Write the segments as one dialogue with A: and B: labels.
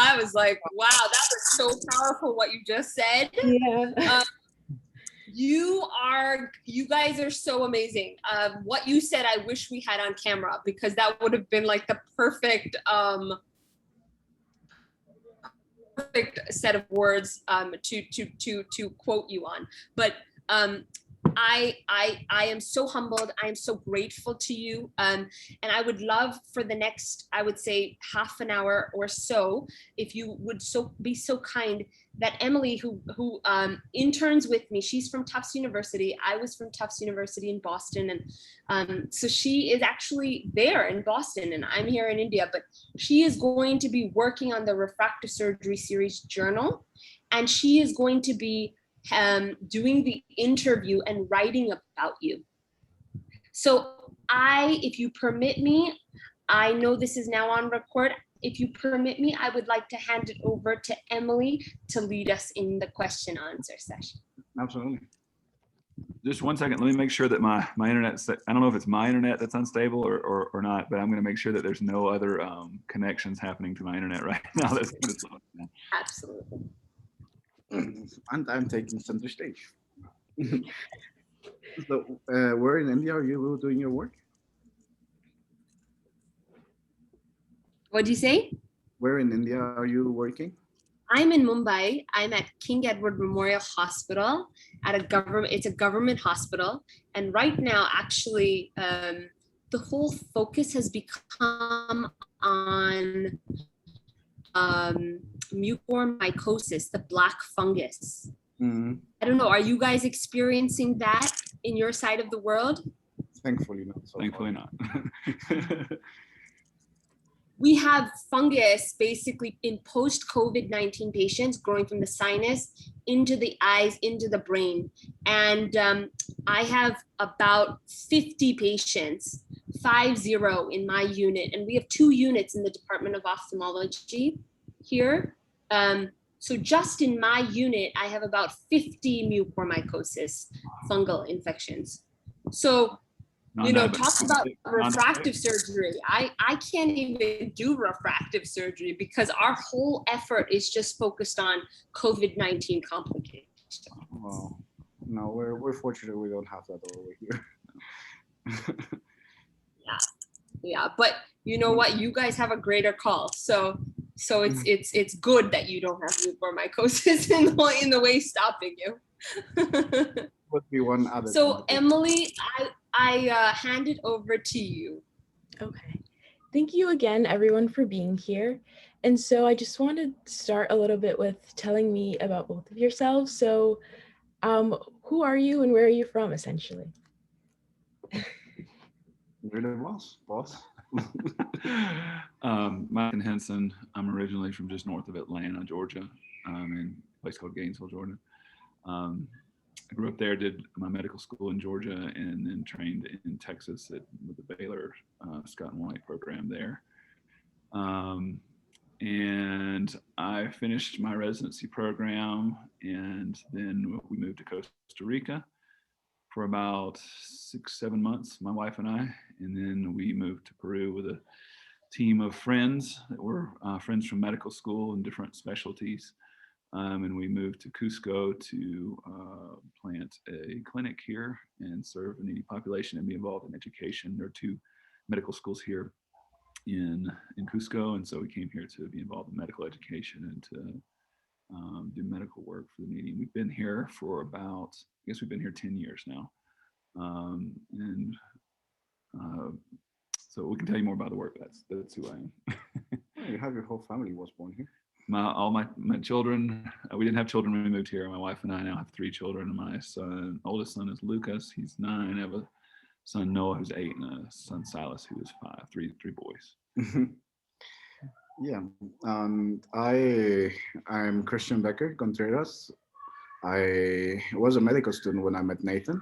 A: I was like, wow, that was so powerful what you just said.
B: Yeah.
A: You guys are so amazing. What you said, I wish we had on camera, because that would have been like the perfect set of words to quote you on. But I am so humbled. I am so grateful to you. And I would love for the next, I would say, half an hour or so, if you would be so kind, that Emily, who interns with me, she's from Tufts University. I was from Tufts University in Boston. And so she is actually there in Boston, and I'm here in India, but she is going to be working on the refractive surgery series journal. And she is going to be doing the interview and writing about you. So if you permit me, I know this is now on record. If you permit me, I would like to hand it over to Emily to lead us in the question answer session.
C: Absolutely. Just 1 second. Let me make sure that my internet, I don't know if it's my internet that's unstable or not, but I'm going to make sure that there's no other connections happening to my internet right now. That's going to slow it down.
A: Absolutely.
D: And I'm taking center stage. So where in India are you doing your work?
A: What do you say?
D: Where in India are you working?
A: I'm in Mumbai. I'm at King Edward Memorial Hospital it's a government hospital. And right now, actually, the whole focus has become on mucormycosis, the black fungus.
D: Mm-hmm.
A: I don't know, are you guys experiencing that in your side of the world?
D: Thankfully not.
C: Thankfully not.
A: We have fungus basically in post-COVID-19 patients growing from the sinus into the eyes, into the brain. And I have about 50 patients, 50 in my unit. And we have 2 units in the Department of Ophthalmology here. So just in my unit, I have about 50 mucormycosis fungal infections. So, talk about refractive surgery. I can't even do refractive surgery because our whole effort is just focused on COVID-19 complications.
D: Well, no, we're fortunate we don't have that over here.
A: Yeah, but you know what? You guys have a greater call, so it's good that you don't have mucormycosis in the way stopping you.
D: Would be one other.
A: So Emily, I hand it over to you.
B: Okay. Thank you again, everyone, for being here. And so I just want to start a little bit with telling me about both of yourselves. So who are you and where are you from, essentially?
D: You're the boss.
C: My name's Henson. I'm originally from just north of Atlanta, Georgia, in a place called Gainesville, Georgia. I grew up there, did my medical school in Georgia, and then trained in Texas with the Baylor Scott and White program there. And I finished my residency program, and then we moved to Costa Rica for about 6-7 months, my wife and I, and then we moved to Peru with a team of friends that were friends from medical school and different specialties. And we moved to Cusco to plant a clinic here and serve the needy population and be involved in education. There are 2 medical schools here in Cusco, and so we came here to be involved in medical education and to do medical work for the needy. And we've been here for we've been here 10 years now. So we can tell you more about the work. That's who I am.
D: You have your whole family was born here.
C: All my children, we didn't have children when we moved here. My wife and I now have 3 children. And my oldest son is Lucas, he's 9. I have a son Noah who's 8 and a son Silas who is 5. Three boys.
D: Yeah, I'm Christian Becker Contreras. I was a medical student when I met Nathan.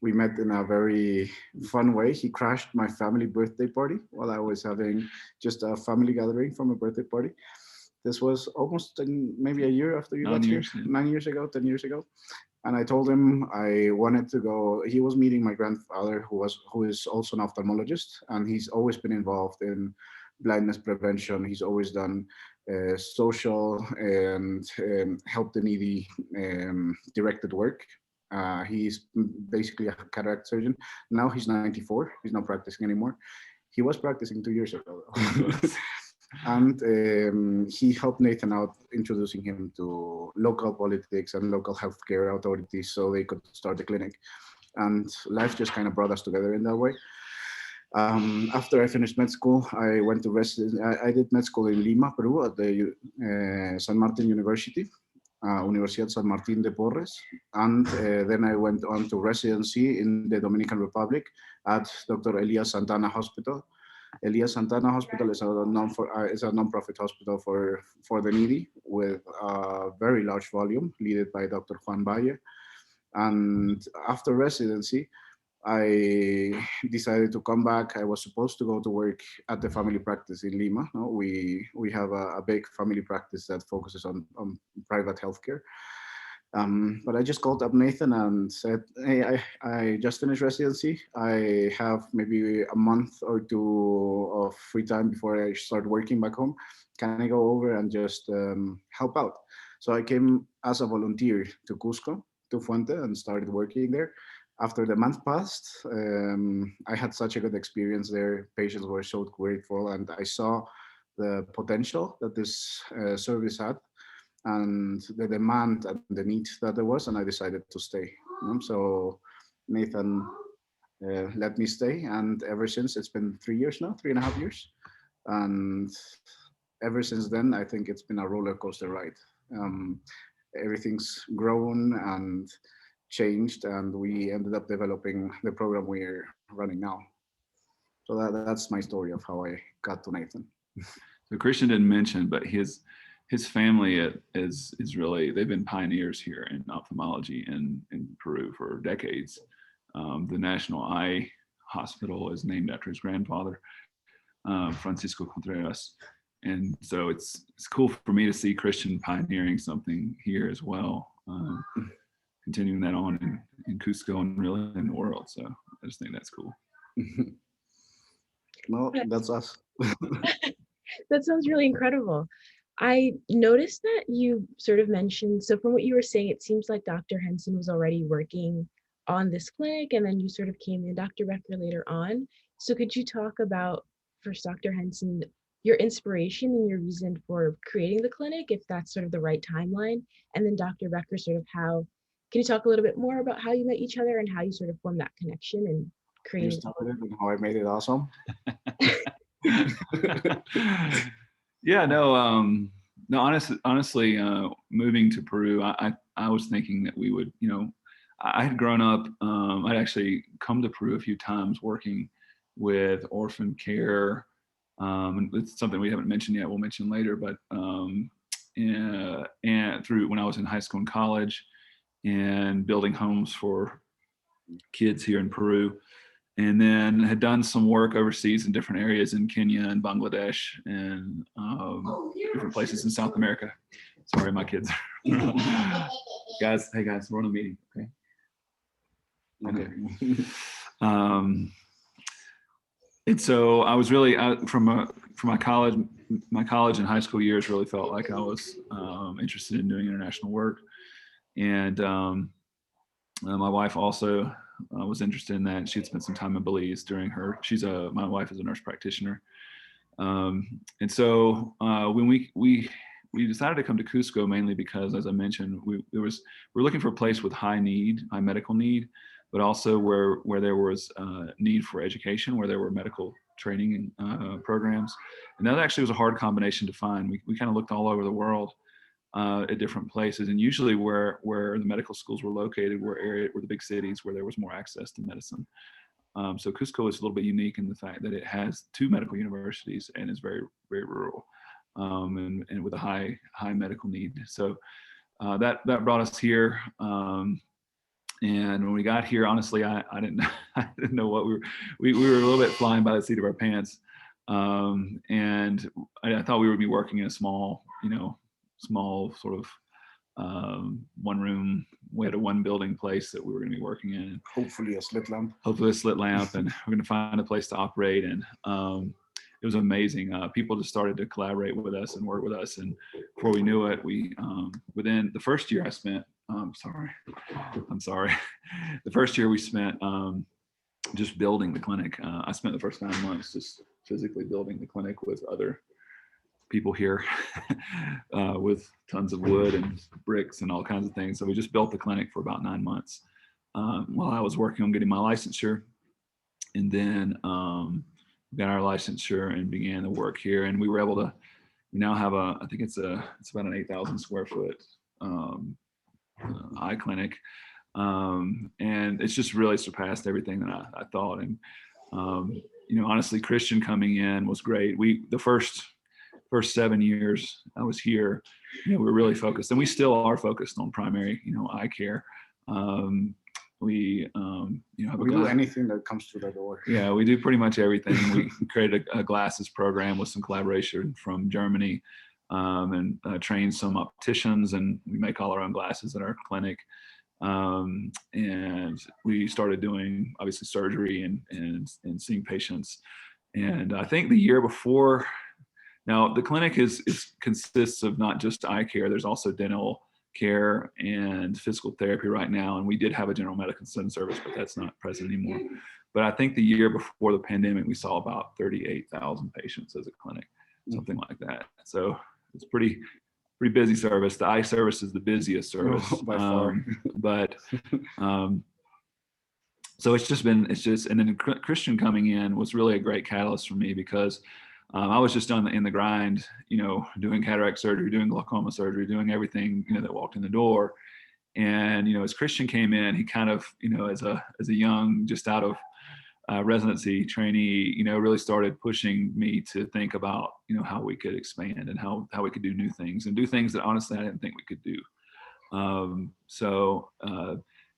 D: We met in a very fun way. He crashed my family birthday party while I was having just a family gathering from a birthday party. This was almost maybe a year after you got here, 9 years ago, 10 years ago. And I told him I wanted to go. He was meeting my grandfather, who is also an ophthalmologist, and he's always been involved in blindness prevention. He's always done social and help the needy directed work. He's basically a cataract surgeon. Now he's 94. He's not practicing anymore. He was practicing 2 years ago. And he helped Nathan out, introducing him to local politics and local healthcare authorities so they could start the clinic. And life just kind of brought us together in that way. After I finished med school, I went to I did med school in Lima, Peru, at the San Martin University, Universidad San Martín de Porres. And then I went on to residency in the Dominican Republic at Dr. Elias Santana Hospital. Elias Santana Hospital is a non-profit hospital for the needy with a very large volume, led by Dr. Juan Valle. And after residency, I decided to come back. I was supposed to go to work at the family practice in Lima. No? We have a big family practice that focuses on private healthcare. But I just called up Nathan and said, hey, I just finished residency. I have maybe a month or two of free time before I start working back home. Can I go over and just help out? So I came as a volunteer to Cusco, to Fuente, and started working there. After the month passed, I had such a good experience there. Patients were so grateful, and I saw the potential that this service had and the demand and the need that there was, and I decided to stay. So Nathan let me stay, and ever since, it's been 3 years now, 3.5 years. And ever since then, I think it's been a roller coaster ride. Everything's grown and changed, and we ended up developing the program we're running now. So that's my story of how I got to Nathan.
C: So Christian didn't mention, but his family is really, they've been pioneers here in ophthalmology in Peru for decades. The National Eye Hospital is named after his grandfather, Francisco Contreras. And so it's cool for me to see Christian pioneering something here as well, continuing that on in Cusco and really in the world. So I just think that's cool.
D: No, that's us.
B: That sounds really incredible. I noticed that you sort of mentioned, so from what you were saying, it seems like Dr. Henson was already working on this clinic, and then you sort of came in, Dr. Becker, later on. So could you talk about, first, Dr. Henson, your inspiration and your reason for creating the clinic, if that's sort of the right timeline, and then Dr. Becker, sort of how, can you talk a little bit more about how you met each other and how you sort of formed that connection and created?
D: You started and how I made it awesome.
C: Yeah, no, honestly, moving to Peru, I was thinking that we would, I had grown up, I'd actually come to Peru a few times working with orphan care. And it's something we haven't mentioned yet, we'll mention later, but and through when I was in high school and college and building homes for kids here in Peru. And then had done some work overseas in different areas in Kenya and Bangladesh and different places in South America. Sorry, my kids. Guys, hey guys, we're on a meeting, okay? Okay. And so I was really from my college and high school years, really felt like I was interested in doing international work. And my wife also was interested in that. She had spent some time in Belize during her. My wife is a nurse practitioner, and so when we decided to come to Cusco mainly because, as I mentioned, we're looking for a place with high medical need, but also where there was need for education, where there were medical training programs, and that actually was a hard combination to find. We kind of looked all over the world. At different places, and usually where the medical schools were located were the big cities where there was more access to medicine. So Cusco is a little bit unique in the fact that it has 2 medical universities and is very, very rural, and with a high medical need. So that brought us here. And when we got here, honestly, I didn't know what we were a little bit flying by the seat of our pants. And I thought we would be working in a small sort of one room. We had a 1 building place that we were going to be working in.
D: Hopefully a slit lamp.
C: And we're going to find a place to operate. And it was amazing. People just started to collaborate with us and work with us. And before we knew it, we, within the first year I spent, I'm sorry. The first year we spent just building the clinic. I spent the first 9 months just physically building the clinic with other people here with tons of wood and bricks and all kinds of things. So we just built the clinic for about 9 months while I was working on getting my licensure. And then got our licensure and began the work here. And we were able to, we now have I think it's about an 8,000 square foot eye clinic. And it's just really surpassed everything that I thought. And, honestly, Christian coming in was great. The first 7 years I was here, we were really focused, and we still are focused on primary, eye care. We
D: do anything that comes through the door.
C: Yeah, we do pretty much everything. We created a glasses program with some collaboration from Germany, and trained some opticians, and we make all our own glasses at our clinic. And we started doing obviously surgery and seeing patients. And I think the year before, now the clinic consists of not just eye care. There's also dental care and physical therapy right now. And we did have a general medicine service, but that's not present anymore. But I think the year before the pandemic, we saw about 38,000 patients as a clinic, something like that. So it's pretty busy service. The eye service is the busiest service
D: by far.
C: So and then Christian coming in was really a great catalyst for me, because I was just in the grind, doing cataract surgery, doing glaucoma surgery, doing everything, that walked in the door. And, as Christian came in, he kind of, as a young, just out of residency trainee, really started pushing me to think about, how we could expand and how we could do new things and do things that honestly I didn't think we could do.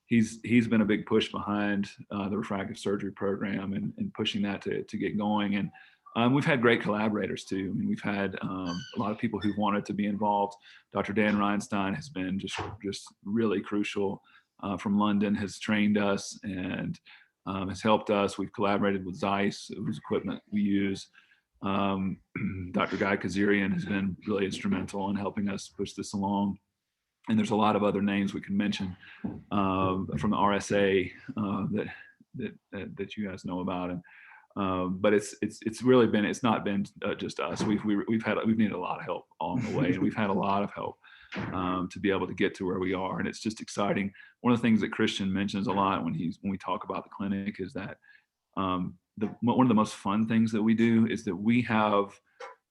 C: He's been a big push behind the refractive surgery program and pushing that to get going. And we've had great collaborators too. I mean, we've had a lot of people who've wanted to be involved. Dr. Dan Reinstein has been just really crucial. From London, has trained us and has helped us. We've collaborated with Zeiss, whose equipment we use. Dr. Guy Kazarian has been really instrumental in helping us push this along. And there's a lot of other names we can mention from the RSA that you guys know about. And but it's really been, it's not been just us. We've needed a lot of help along the way, and we've had a lot of help to be able to get to where we are. And it's just exciting. One of the things that Christian mentions a lot when we talk about the clinic is that one of the most fun things that we do is that we have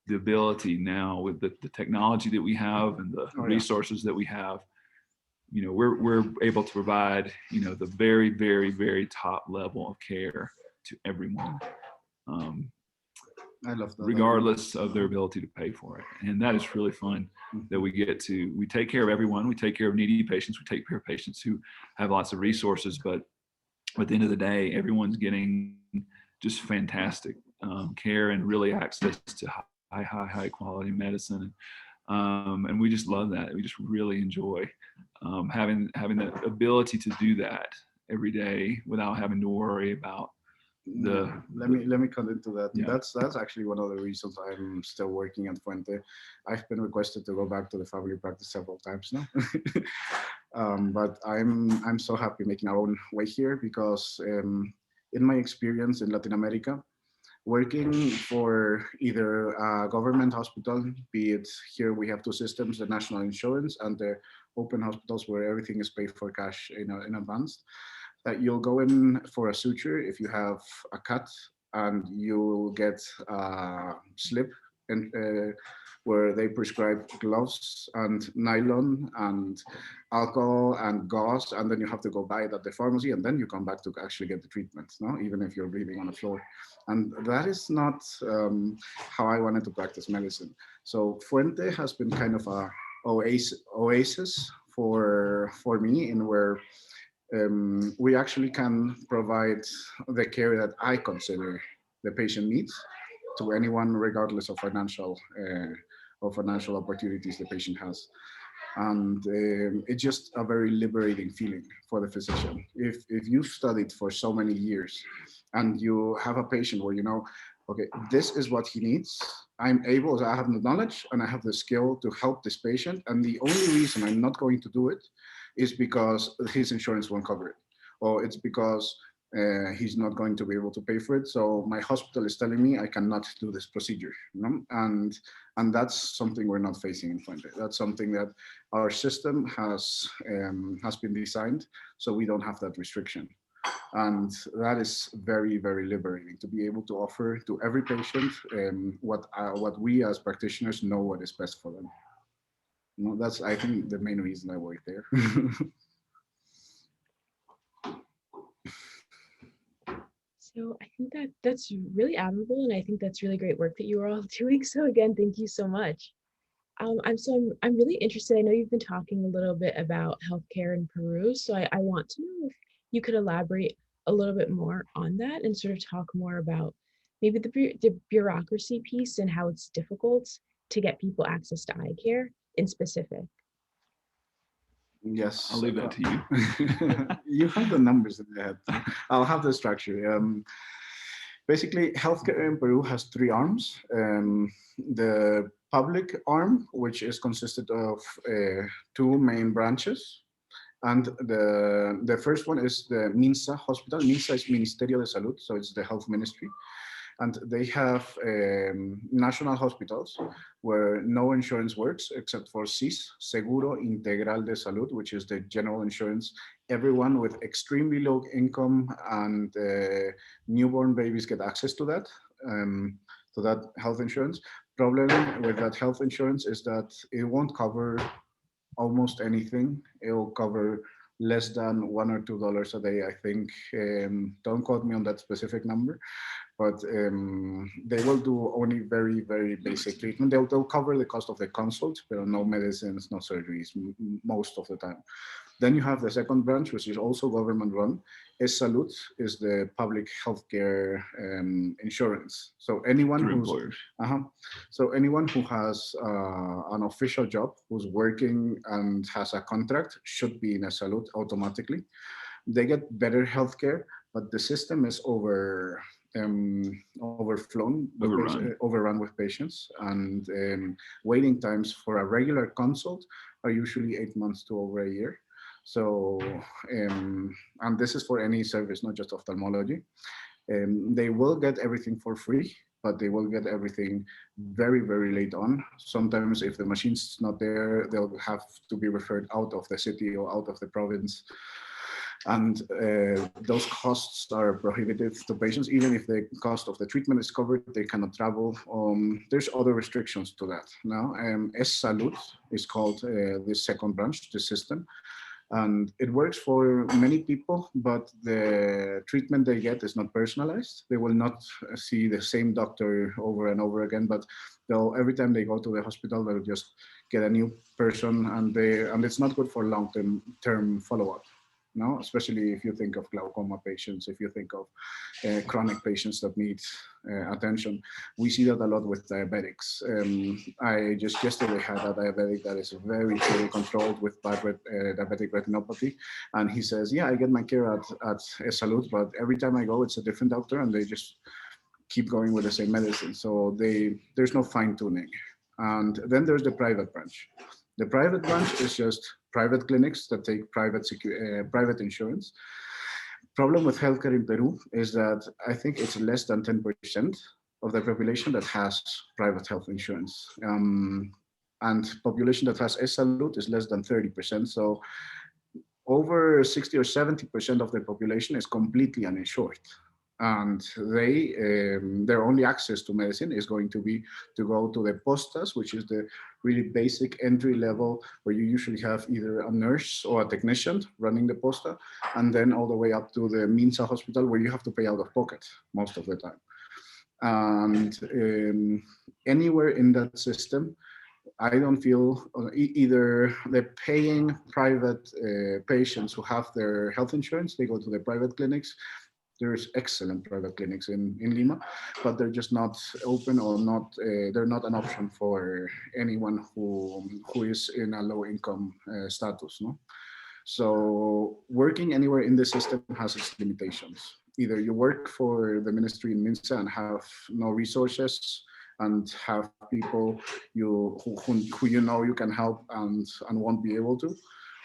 C: the ability now, with the technology that we have and the resources that we have, we're able to provide, the very, very, very top level of care to everyone,
D: I love that,
C: regardless of their ability to pay for it. And that is really fun that we take care of everyone. We take care of needy patients. We take care of patients who have lots of resources, but at the end of the day, everyone's getting just fantastic care and really access to high quality medicine. And we just love that. We just really enjoy having the ability to do that every day without having to worry about
D: let me come into that.
C: Yeah.
D: That's actually one of the reasons I'm still working at Fuente. I've been requested to go back to the family practice several times now. But I'm so happy making our own way here, because in my experience in Latin America, working for either a government hospital, be it here we have two systems, the national insurance and the open hospitals where everything is paid for cash in advance, that you'll go in for a suture if you have a cut, and you'll get a slip and where they prescribe gloves and nylon and alcohol and gauze, and then you have to go buy it at the pharmacy, and then you come back to actually get the treatment, no? Even if you're bleeding on the floor. And that is not how I wanted to practice medicine. So Fuente has been kind of a oasis for me, in where we actually can provide the care that I consider the patient needs to anyone, regardless of financial opportunities the patient has. And it's just a very liberating feeling for the physician. If you've studied for so many years and you have a patient where okay, this is what he needs. I'm able, I have the knowledge and I have the skill to help this patient. And the only reason I'm not going to do it is because his insurance won't cover it. Or it's because he's not going to be able to pay for it. So my hospital is telling me I cannot do this procedure. You know? And that's something we're not facing in Fuente. That's something that our system has been designed so we don't have that restriction. And that is very, very liberating to be able to offer to every patient what we as practitioners know what is best for them. You know, that's, I think, the main reason I work there.
B: So I think that that's really admirable, and I think that's really great work that you are all doing. So again, thank you so much. I'm really interested. I know you've been talking a little bit about healthcare in Peru, so I want to know if you could elaborate a little bit more on that and sort of talk more about maybe the bureaucracy piece and how it's difficult to get people access to eye care in specific.
D: Yes.
C: I'll leave that to you.
D: You have the numbers in your head. I'll have the structure. Basically, healthcare in Peru has three arms. The public arm, which is consisted of two main branches. And the first one is the MINSA hospital. MINSA is Ministerio de Salud, so it's the health ministry. And they have national hospitals where no insurance works except for SIS, Seguro Integral de Salud, which is the general insurance. Everyone with extremely low income and newborn babies get access to that health insurance. Problem with that health insurance is that it won't cover almost anything. It will cover less than $1 or $2 a day, I think. Don't quote me on that specific number, but they will do only very, very basic treatment. They'll cover the cost of the consult, but no medicines, no surgeries, most of the time. Then you have the second branch, which is also government run. Salud is the public healthcare insurance. So anyone anyone who has an official job, who's working and has a contract, should be in Salud automatically. They get better healthcare, but the system is overrun with patients, and waiting times for a regular consult are usually 8 months to over a year. So, and this is for any service, not just ophthalmology. They will get everything for free, but they will get everything very, very late on. Sometimes if the machine's not there, they'll have to be referred out of the city or out of the province. And those costs are prohibitive to patients. Even if the cost of the treatment is covered, they cannot travel. There's other restrictions to that. Now, Salud is called the second branch, the system. And it works for many people, but the treatment they get is not personalized. They will not see the same doctor over and over again, but every time they go to the hospital, they'll just get a new person, and it's not good for long-term follow-up. No, especially if you think of glaucoma patients, if you think of chronic patients that need attention. We see that a lot with diabetics. I just yesterday had a diabetic that is very poorly controlled with diabetic retinopathy. And he says, yeah, I get my care at Salud, but every time I go, it's a different doctor, and they just keep going with the same medicine. So there's no fine tuning. And then there's the private branch. The private branch is just private clinics that take private insurance. Problem with healthcare in Peru is that I think it's less than 10% of the population that has private health insurance. And population that has Salud is less than 30%. So over 60 or 70% of the population is completely uninsured. And their only access to medicine is going to be to go to the postas, which is the really basic entry level, where you usually have either a nurse or a technician running the posta, and then all the way up to the Minsa hospital, where you have to pay out of pocket most of the time. And anywhere in that system, I don't feel either the paying private patients who have their health insurance, they go to the private clinics. There's excellent private clinics in Lima, but they're just not open, or they're not an option for anyone who is in a low income status. No? So working anywhere in the system has its limitations. either you work for the ministry in Minsa and have no resources and have people who you know you can help and won't be able to,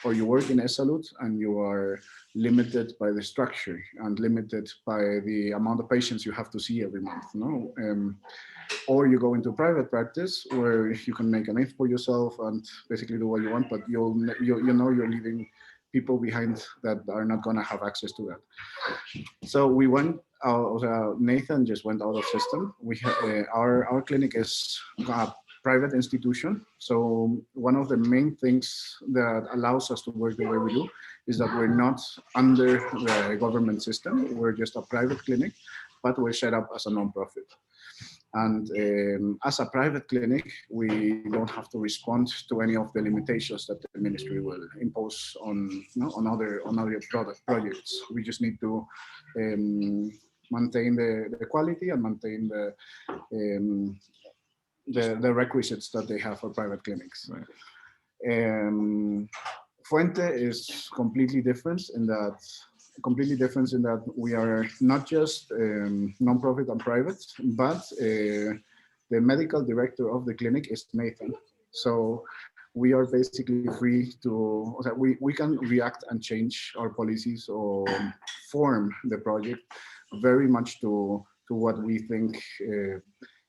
D: or you work in Esalud and you are limited by the structure and limited by the amount of patients you have to see every month. No, or you go into private practice where you can make a name for yourself and basically do what you want, but you know you're leaving people behind that are not going to have access to that. So we went. Nathan just went out of system. Our clinic is a private institution. So one of the main things that allows us to work the way we do is that we're not under the government system. We're just a private clinic, but we're set up as a nonprofit. And as a private clinic, we don't have to respond to any of the limitations that the ministry will impose on, on other projects. We just need to maintain the quality and maintain the requisites that they have for private clinics.
C: Right.
D: Fuente is completely different in that we are not just non-profit and private, but the medical director of the clinic is Nathan. So we are basically free to, we can react and change our policies or form the project very much to what we think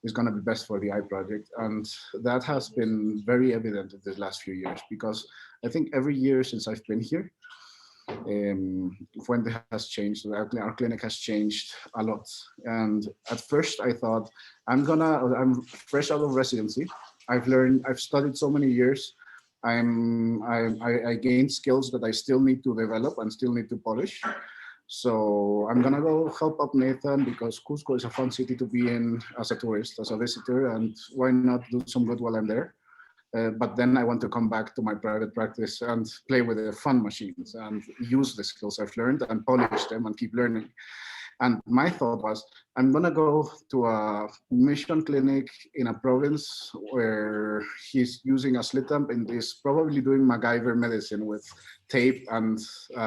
D: is going to be best for the eye project. And that has been very evident in the last few years, because I think every year since I've been here, Fuente has changed. Our clinic has changed a lot. And at first I thought, I'm fresh out of residency. I've studied so many years. I gained skills that I still need to develop and still need to polish. So I'm gonna go help up Nathan, because Cusco is a fun city to be in as a tourist, as a visitor, and why not do some good while I'm there? But then I want to come back to my private practice and play with the fun machines and use the skills I've learned and polish them and keep learning. And my thought was, I'm gonna go to a mission clinic in a province where he's using a slit lamp and is probably doing MacGyver medicine with tape and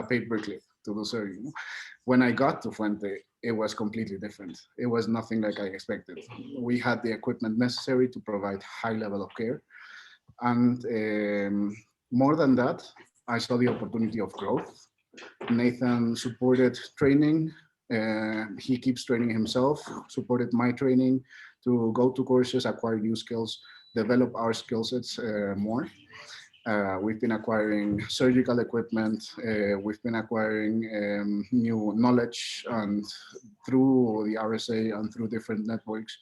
D: paper clip to do surgery. When I got to Fuente, it was completely different. It was nothing like I expected. We had the equipment necessary to provide high level of care. And more than that, I saw the opportunity of growth. Nathan supported training. He keeps training himself, supported my training to go to courses, acquire new skills, develop our skill sets more. We've been acquiring surgical equipment. We've been acquiring new knowledge, and through the RSA and through different networks,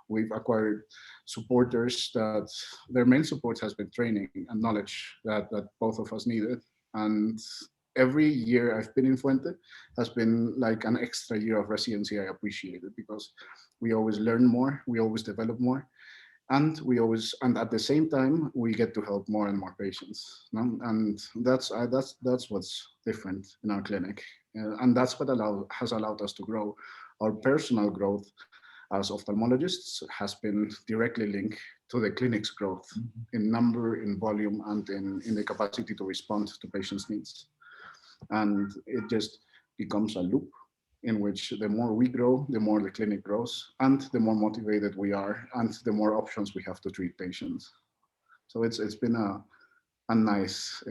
D: we've acquired supporters that their main support has been training and knowledge that both of us needed. And every year I've been in Fuente has been like an extra year of residency. I appreciate it because we always learn more, we always develop more, and and at the same time we get to help more and more patients. No? And that's what's different in our clinic, and that's what has allowed us to grow. Our personal growth as ophthalmologists has been directly linked to the clinic's growth in number, in volume, and in the capacity to respond to patients' needs. And it just becomes a loop in which the more we grow, the more the clinic grows, and the more motivated we are, and the more options we have to treat patients. So it's been a nice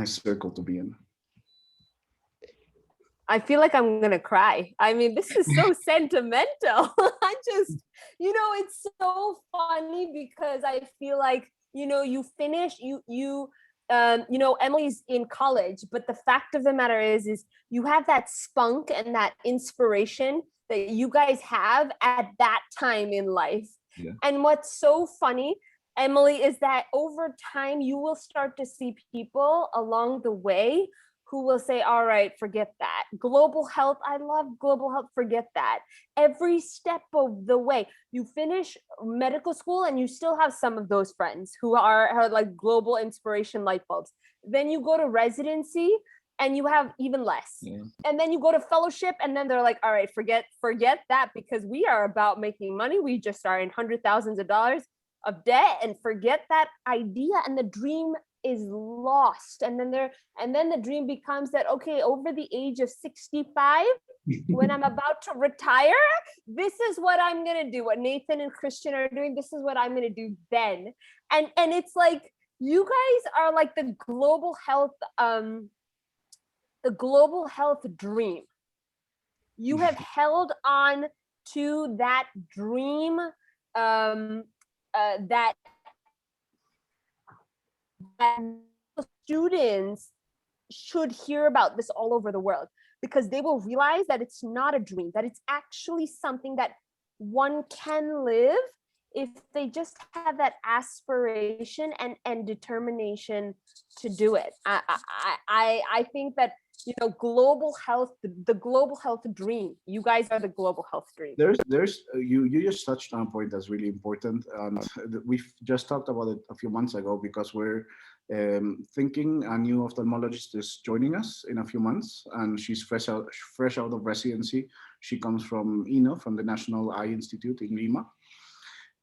D: circle to be in.
E: I feel like I'm gonna cry. I mean, this is so sentimental. I just, it's so funny because I feel like, you finish, Emily's in college, but the fact of the matter is you have that spunk and that inspiration that you guys have at that time in life.
C: Yeah.
E: And what's so funny, Emily, is that over time you will start to see people along the way who will say, all right, forget that. Global health, I love global health, forget that. Every step of the way, you finish medical school and you still have some of those friends who are like global inspiration light bulbs. Then you go to residency and you have even less. Yeah. And then you go to fellowship and then they're like, all right, forget that, because we are about making money. We just are in hundreds of thousands of dollars of debt, and forget that idea and the dream is lost. And then the dream becomes that, okay, over the age of 65, when I'm about to retire, this is what I'm gonna do. What Nathan and Christian are doing, this is what I'm gonna do then. And it's like, you guys are like the global health dream. You have held on to that dream, that students should hear about this all over the world, because they will realize that it's not a dream, that it's actually something that one can live if they just have that aspiration and determination to do it. I think that, you know, global health, the global health dream, you guys are the global health dream.
D: There's you just touched on a point that's really important, and we've just talked about it a few months ago, because we're thinking a new ophthalmologist is joining us in a few months, and she's fresh out of residency. She comes from INO, from the National Eye Institute in Lima,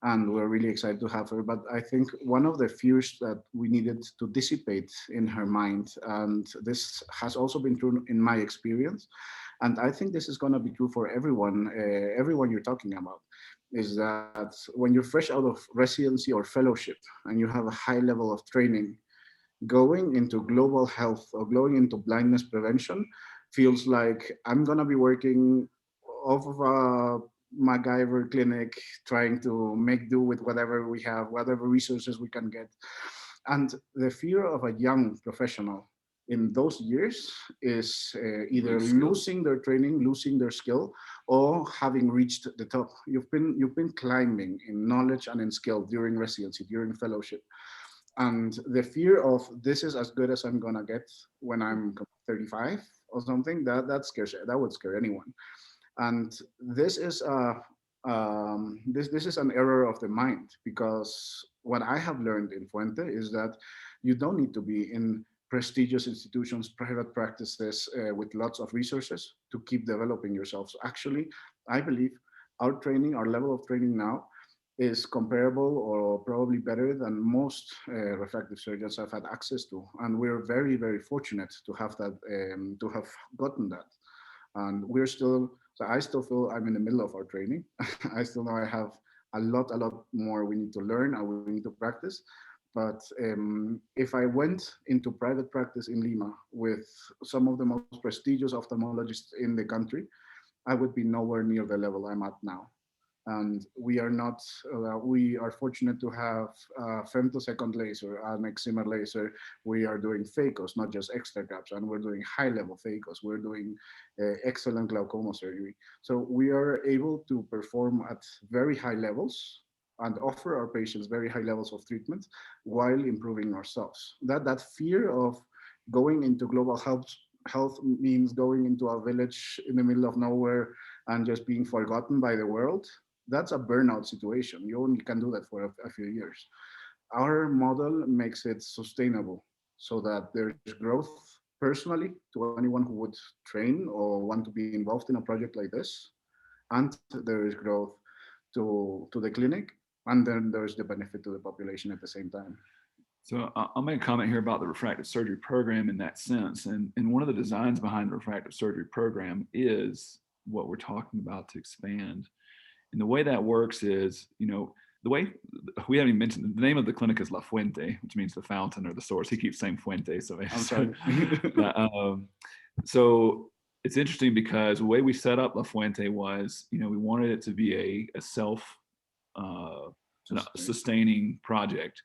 D: and we're really excited to have her. But I think one of the fears that we needed to dissipate in her mind, and this has also been true in my experience, and I think this is going to be true for everyone you're talking about, is that when you're fresh out of residency or fellowship and you have a high level of training, going into global health or going into blindness prevention feels like I'm going to be working off of a MacGyver clinic, trying to make do with whatever we have, whatever resources we can get. And the fear of a young professional in those years is either losing their training, losing their skill, or having reached the top. You've been climbing in knowledge and in skill during residency, during fellowship. And the fear of this is as good as I'm gonna get when I'm 35 or something, that scares, that would scare anyone. And this is this is an error of the mind, because what I have learned in Fuente is that you don't need to be in prestigious institutions, private practices with lots of resources to keep developing yourself. So actually, I believe our training, our level of training now, is comparable or probably better than most refractive surgeons I've had access to, and we're very, very fortunate to have that, to have gotten that. And we're still, so I still feel I'm in the middle of our training. I still know I have a lot more we need to learn and we need to practice. But if I went into private practice in Lima with some of the most prestigious ophthalmologists in the country, I would be nowhere near the level I'm at now. And we are not, we are fortunate to have femtosecond laser, an excimer laser. We are doing phacos, not just extra caps, and we're doing high level phacos. We're doing excellent glaucoma surgery. So we are able to perform at very high levels and offer our patients very high levels of treatment while improving ourselves. That fear of going into global health means going into a village in the middle of nowhere and just being forgotten by the world. That's a burnout situation. You only can do that for a few years. Our model makes it sustainable so that there's growth personally to anyone who would train or want to be involved in a project like this. And there is growth to the clinic. And then there's the benefit to the population at the same time.
C: So I'll make a comment here about the refractive surgery program in that sense. And one of the designs behind the refractive surgery program is what we're talking about to expand. And the way that works is, you know, the way we haven't even mentioned, the name of the clinic is La Fuente, which means the fountain or the source. He keeps saying Fuente. So,
D: I'm sorry.
C: So it's interesting because the way we set up La Fuente was, you know, we wanted it to be a self-sustaining project.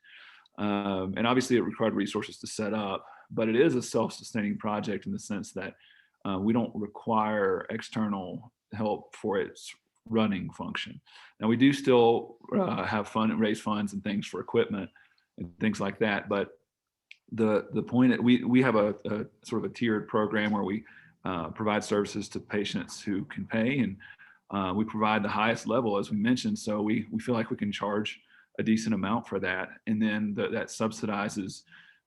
C: And obviously it required resources to set up, but it is a self-sustaining project in the sense that we don't require external help for its running function. Now we do still have fun and raise funds and things for equipment and things like that, but the point we have a sort of a tiered program where we provide services to patients who can pay, and we provide the highest level, as we mentioned, so we feel like we can charge a decent amount for that, and then that subsidizes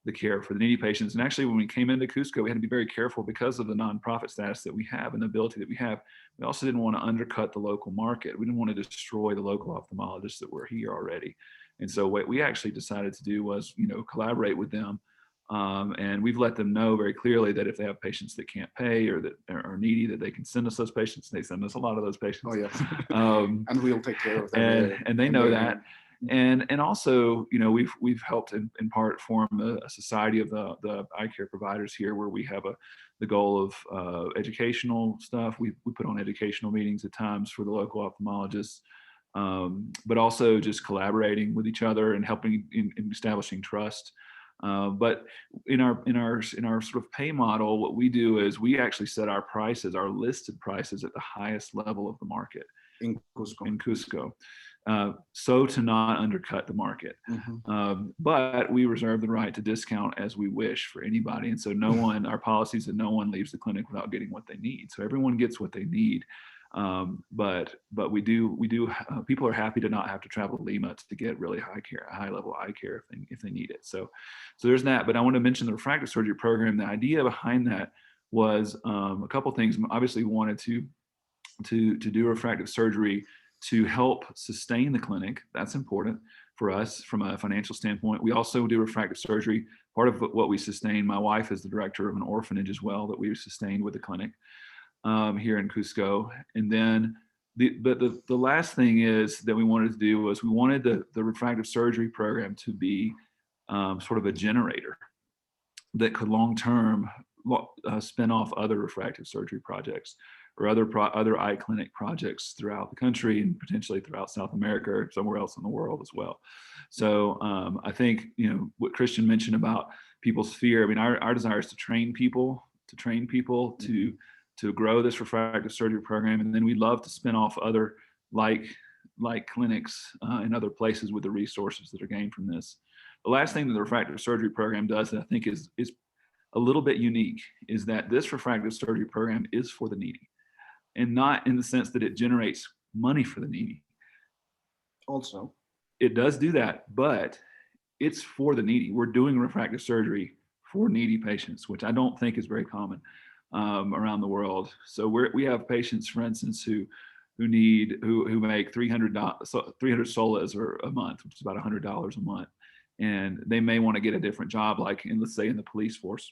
C: the care for the needy patients. And actually, when we came into Cusco, we had to be very careful because of the nonprofit status that we have and the ability that we have. We also didn't want to undercut the local market. We didn't want to destroy the local ophthalmologists that were here already. And so what we actually decided to do was, you know, collaborate with them And we've let them know very clearly that if they have patients that can't pay or that are needy, that they can send us those patients. They send us a lot of those patients.
D: Oh yeah. And we'll take care of them.
C: And they know that. And also, you know, we've helped in part form a society of the eye care providers here, where we have the goal of educational stuff. We put on educational meetings at times for the local ophthalmologists, but also just collaborating with each other and helping in establishing trust. But in our sort of pay model, what we do is we actually set our prices, our listed prices, at the highest level of the market
D: in Cusco.
C: So to not undercut the market. But we reserve the right to discount as we wish for anybody. And so our policy is that no one leaves the clinic without getting what they need. So everyone gets what they need. But we do people are happy to not have to travel to Lima to get really high level eye care if they need it. So there's that. But I want to mention the refractive surgery program. The idea behind that was a couple things. Obviously, we wanted to do refractive surgery to help sustain the clinic. That's important for us from a financial standpoint. We also do refractive surgery. Part of what we sustain, my wife is the director of an orphanage as well that we sustained with the clinic here in Cusco. And then the last thing is that we wanted to do was we wanted the refractive surgery program to be sort of a generator that could long-term spin off other refractive surgery projects or other eye clinic projects throughout the country and potentially throughout South America or somewhere else in the world as well. So I think, you know, what Christian mentioned about people's fear. I mean, our desire is to train people to grow this refractive surgery program, and then we'd love to spin off other like clinics in other places with the resources that are gained from this. The last thing that the refractive surgery program does that I think is a little bit unique is that this refractive surgery program is for the needy, and not in the sense that it generates money for the needy.
D: Also,
C: it does do that, but it's for the needy. We're doing refractive surgery for needy patients, which I don't think is very common around the world. So we have patients, for instance, who make 300 soles or a month, which is about $100 a month, and they may want to get a different job, like let's say in the police force.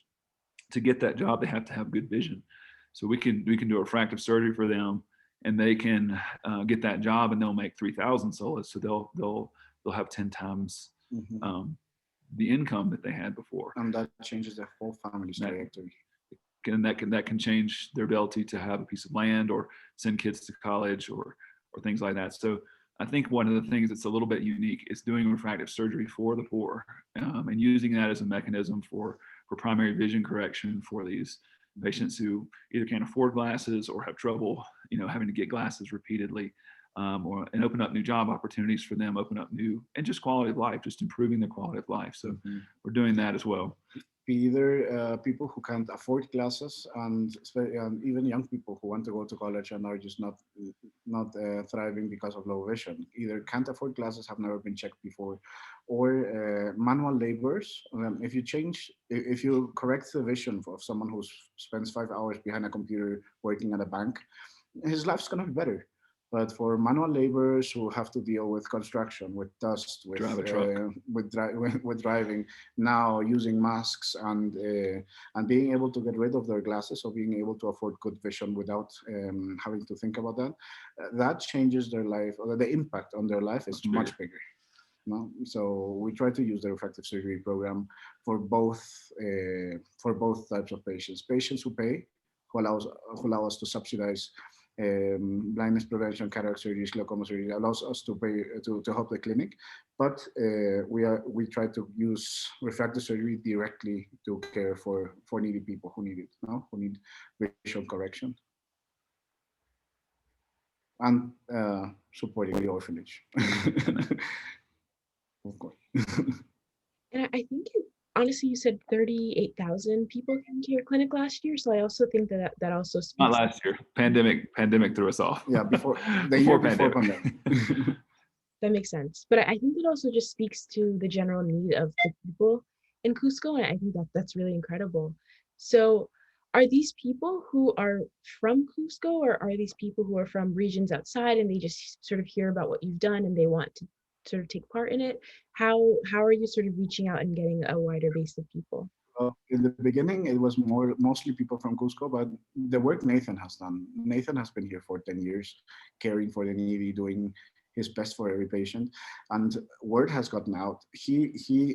C: To get that job, they have to have good vision. So we can do refractive surgery for them, and they can get that job, and they'll make 3,000 soles. So they'll have 10 times the income that they had before.
D: And that changes their whole family's trajectory.
C: And that can change their ability to have a piece of land or send kids to college or things like that. So I think one of the things that's a little bit unique is doing refractive surgery for the poor and using that as a mechanism for primary vision correction for these patients who either can't afford glasses or have trouble, having to get glasses repeatedly, and open up new job opportunities for them, open up new, and just quality of life, just improving their quality of life. So we're doing that as well.
D: Either people who can't afford classes and even young people who want to go to college and are just not thriving because of low vision, either can't afford classes, have never been checked before, or manual laborers. If you correct the vision of someone who spends 5 hours behind a computer working at a bank, his life's gonna be better. But for manual laborers who have to deal with construction, with dust, with driving, now using masks and being able to get rid of their glasses, or being able to afford good vision without having to think about that, that changes their life, or the impact on their life is much bigger. No? So we try to use the refractive surgery program for both types of patients who pay, who allow us to subsidize blindness prevention, cataract surgery, glaucoma surgery, allows us to pay to help the clinic, but we try to use refractive surgery directly to care for needy people who need it, who need vision correction, and supporting the orphanage. Of course.
B: And I think honestly, you said 38,000 people came to your clinic last year. So I also think that also speaks.
C: Not last year. Pandemic threw us off.
D: Yeah, before pandemic.
B: That makes sense. But I think it also just speaks to the general need of the people in Cusco. And I think that's really incredible. So are these people who are from Cusco, or are these people who are from regions outside and they just sort of hear about what you've done and they want to sort of take part in it? How are you sort of reaching out and getting a wider base of people?
D: In the beginning, it was mostly people from Cusco, but the work Nathan has done. Nathan has been here for 10 years, caring for the needy, doing his best for every patient, and word has gotten out.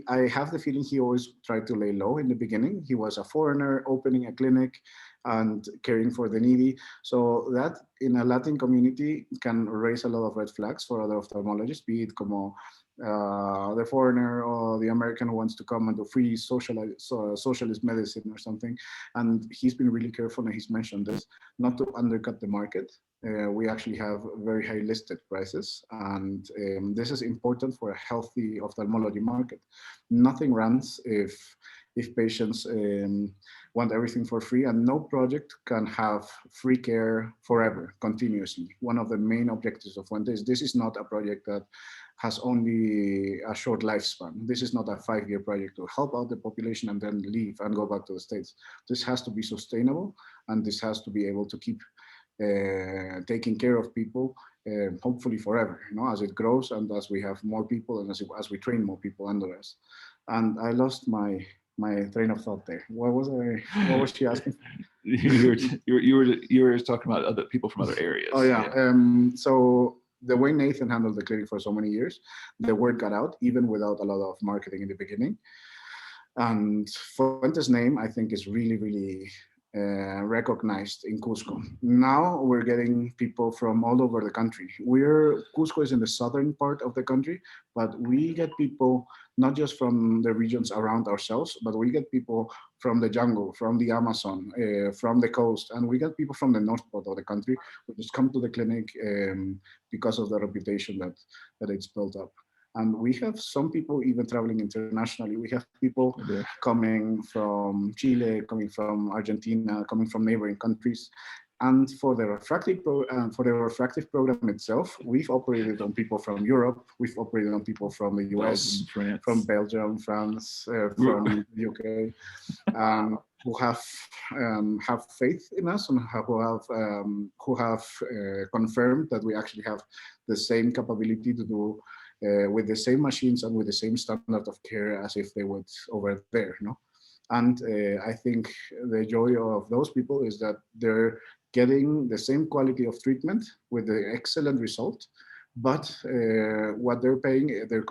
D: I have the feeling he always tried to lay low in the beginning. He was a foreigner opening a clinic and caring for the needy. So that in a Latin community can raise a lot of red flags for other ophthalmologists, be it como the foreigner or the American who wants to come and do free socialist medicine or something. And he's been really careful, and he's mentioned this, not to undercut the market. We actually have very high listed prices, and this is important for a healthy ophthalmology market. Nothing runs if patients want everything for free, and no project can have free care forever, continuously. One of the main objectives of Fuente is this is not a project that has only a short lifespan. This is not a 5-year project to help out the population and then leave and go back to the States. This has to be sustainable, and this has to be able to keep taking care of people, hopefully forever, as it grows and as we have more people and as we train more people under us. And I lost my train of thought there. What was she asking?
C: you were talking about other people from other areas.
D: Oh yeah. So the way Nathan handled the clinic for so many years, the word got out even without a lot of marketing in the beginning. And Fuente's name, I think, is really, really recognized in Cusco. Now we're getting people from all over the country. Cusco is in the southern part of the country, but we get people not just from the regions around ourselves, but we get people from the jungle, from the Amazon, from the coast, and we get people from the north part of the country who just come to the clinic because of the reputation that it's built up. And we have some people even traveling internationally. We have people coming from Chile, coming from Argentina, coming from neighboring countries. And for the refractive program itself, we've operated on people from Europe, we've operated on people from the US, from Belgium, France, from the UK, who have faith in us and who have confirmed that we actually have the same capability to do with the same machines and with the same standard of care as if they would over there, And I think the joy of those people is that they're getting the same quality of treatment with the excellent result, but what they're paying, they're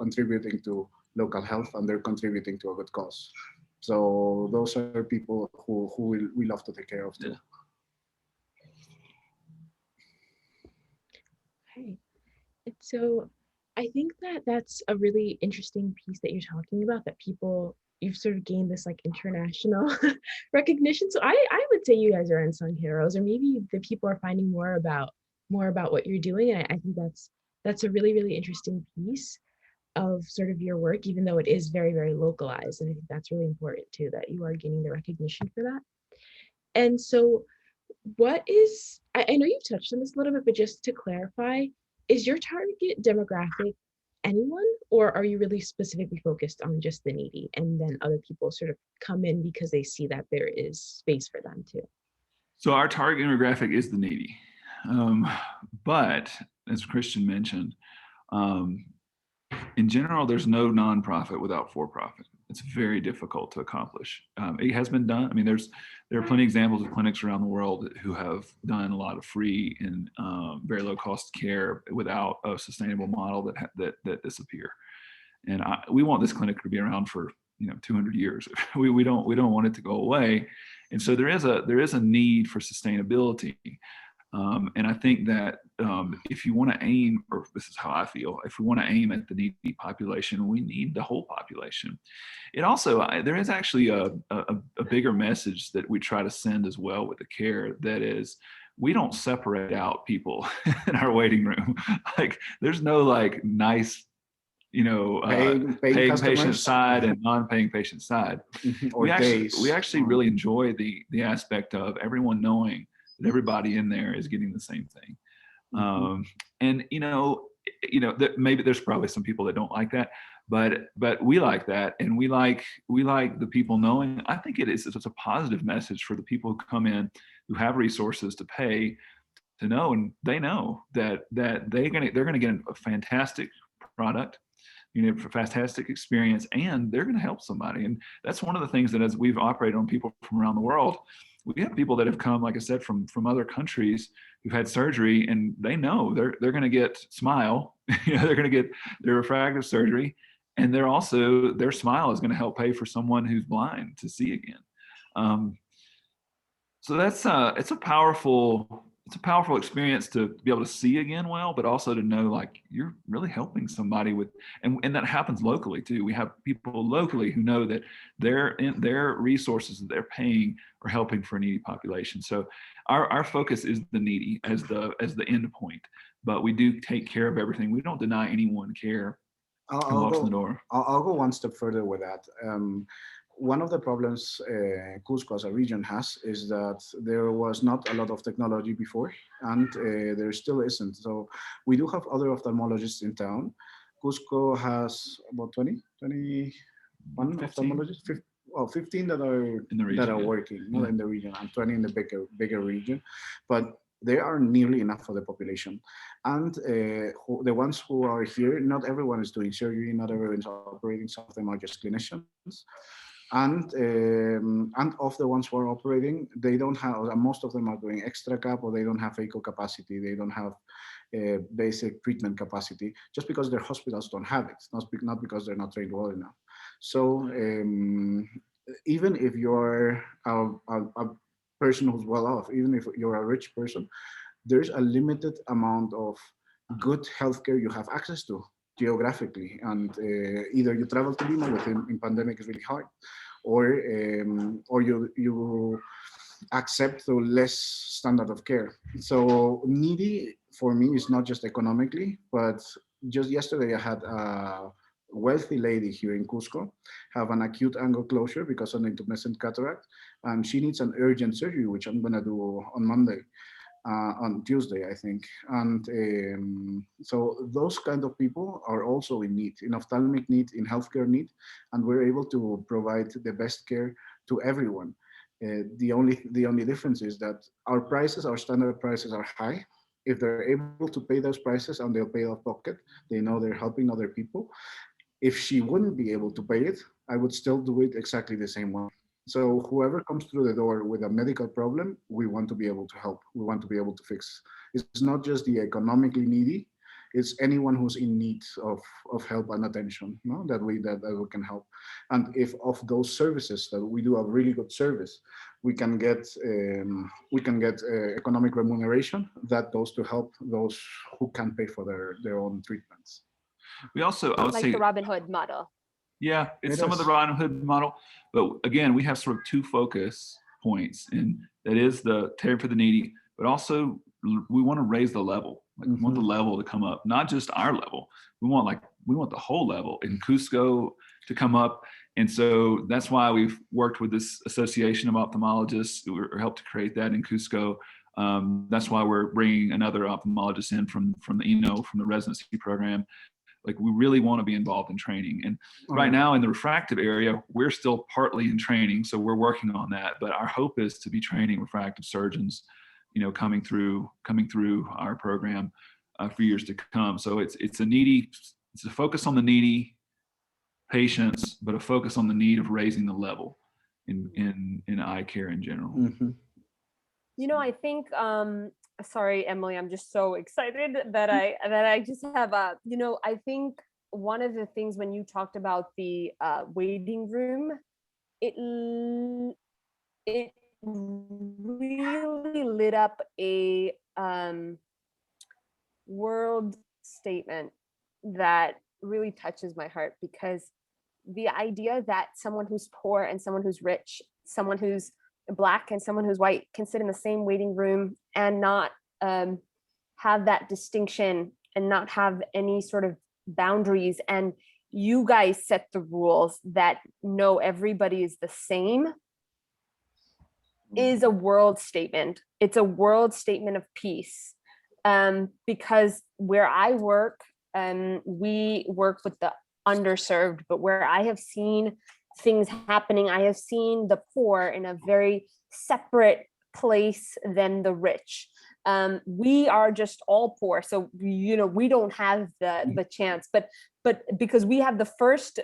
D: contributing to local health, and they're contributing to a good cause. So those are people who we love to take care of too.
B: Okay. So I think that that's a really interesting piece that you're talking about, that you've sort of gained this like international recognition. So I would say you guys are unsung heroes, or maybe the people are finding more about what you're doing. And I think that's a really, really interesting piece of sort of your work, even though it is very, very localized. And I think that's really important too, that you are gaining the recognition for that. And so I know you've touched on this a little bit, but just to clarify, is your target demographic anyone, or are you really specifically focused on just the needy, and then other people sort of come in because they see that there is space for them too?
C: So our target demographic is the needy. But as Christian mentioned, in general, there's no nonprofit without for-profit. It's very difficult to accomplish. It has been done. I mean, there are plenty of examples of clinics around the world who have done a lot of free and very low cost care without a sustainable model that disappear. And we want this clinic to be around for 200 years. We don't want it to go away. And so there is a need for sustainability. And I think that if you want to aim, or this is how I feel, if we want to aim at the needy population, we need the whole population. It also, there is actually a bigger message that we try to send as well with the care, that is, we don't separate out people in our waiting room. Like, there's no like nice, paying patient side and non-paying patient side. we actually really enjoy the aspect of everyone knowing that everybody in there is getting the same thing. And maybe there's probably some people that don't like that, but we like that, and we like the people knowing. I think it's a positive message for the people who come in who have resources to pay, to know, and they know that they're gonna get a fantastic product, fantastic experience, and they're going to help somebody. And that's one of the things that, as we've operated on people from around the world, we have people that have come, like I said, from other countries who've had surgery, and they know they're going to get SMILE, they're going to get their refractive surgery, and their SMILE is going to help pay for someone who's blind to see again. So that's it's a powerful experience to be able to see again well, but also to know like you're really helping somebody with, and that happens locally too. We have people locally who know that their resources that they're paying are helping for a needy population. So our focus is the needy as the end point, but we do take care of everything. We don't deny anyone care who walks in the door.
D: I'll go one step further with that. One of the problems Cusco as a region has is that there was not a lot of technology before, and there still isn't. So we do have other ophthalmologists in town. Cusco has about 21 ophthalmologists, 15 that are
C: In the region,
D: that are working, not in the region, and 20 in the bigger region. But they are nearly enough for the population. And the ones who are here, not everyone is doing surgery, not everyone is operating, some of them are just clinicians. And of the ones who are operating, they don't have, most of them are doing extra cap, or they don't have phaco capacity, they don't have basic treatment capacity, just because their hospitals don't have it, not because they're not trained well enough. So even if you're a person who's well off, even if you're a rich person, there's a limited amount of good healthcare you have access to geographically, and either you travel to Lima, which in pandemic is really hard, or you accept the less standard of care. So needy for me is not just economically, but just yesterday I had a wealthy lady here in Cusco have an acute angle closure because of an intumescent cataract, and she needs an urgent surgery, which I'm gonna do on Monday. On Tuesday, I think. And so those kind of people are also in need, in ophthalmic need, in healthcare need, and we're able to provide the best care to everyone. The only difference is that our standard prices are high. If they're able to pay those prices and they'll pay out of pocket, they know they're helping other people. If she wouldn't be able to pay it, I would still do it exactly the same way. So whoever comes through the door with a medical problem, we want to be able to help. We want to be able to fix. It's not just the economically needy, it's anyone who's in need of help and attention, no? that we can help. And if of those services that we do a really good service, we can get economic remuneration that goes to help those who can pay for their own treatments.
C: We also, I would
E: like
C: say,
E: the Robin Hood model.
C: yeah, it's some of the Robin Hood model, but again, we have sort of two focus points, and that is the care for the needy, but also we want to raise the level. Like, we want the level to come up, not just our level. We want the whole level in Cusco to come up, and so that's why we've worked with this association of ophthalmologists who helped to create that in Cusco. That's why we're bringing another ophthalmologist in from the residency program. Like, we really want to be involved in training. And right now in the refractive area, we're still partly in training. So we're working on that. But our hope is to be training refractive surgeons, coming through our program for years to come. So it's a focus on the needy patients, but a focus on the need of raising the level in eye care in general.
D: Mm-hmm.
E: I think, sorry, Emily, I'm just so excited that I just have I think one of the things when you talked about the waiting room, it really lit up a world statement that really touches my heart, because the idea that someone who's poor and someone who's rich, someone who's Black and someone who's white can sit in the same waiting room and not have that distinction and not have any sort of boundaries, and you guys set the rules that no, everybody is the same, is a world statement. It's a world statement of peace, because where I work, we work with the underserved, but where I have seen things happening, I have seen the poor in a very separate place than the rich. We are just all poor, so we don't have the chance. But because we have the first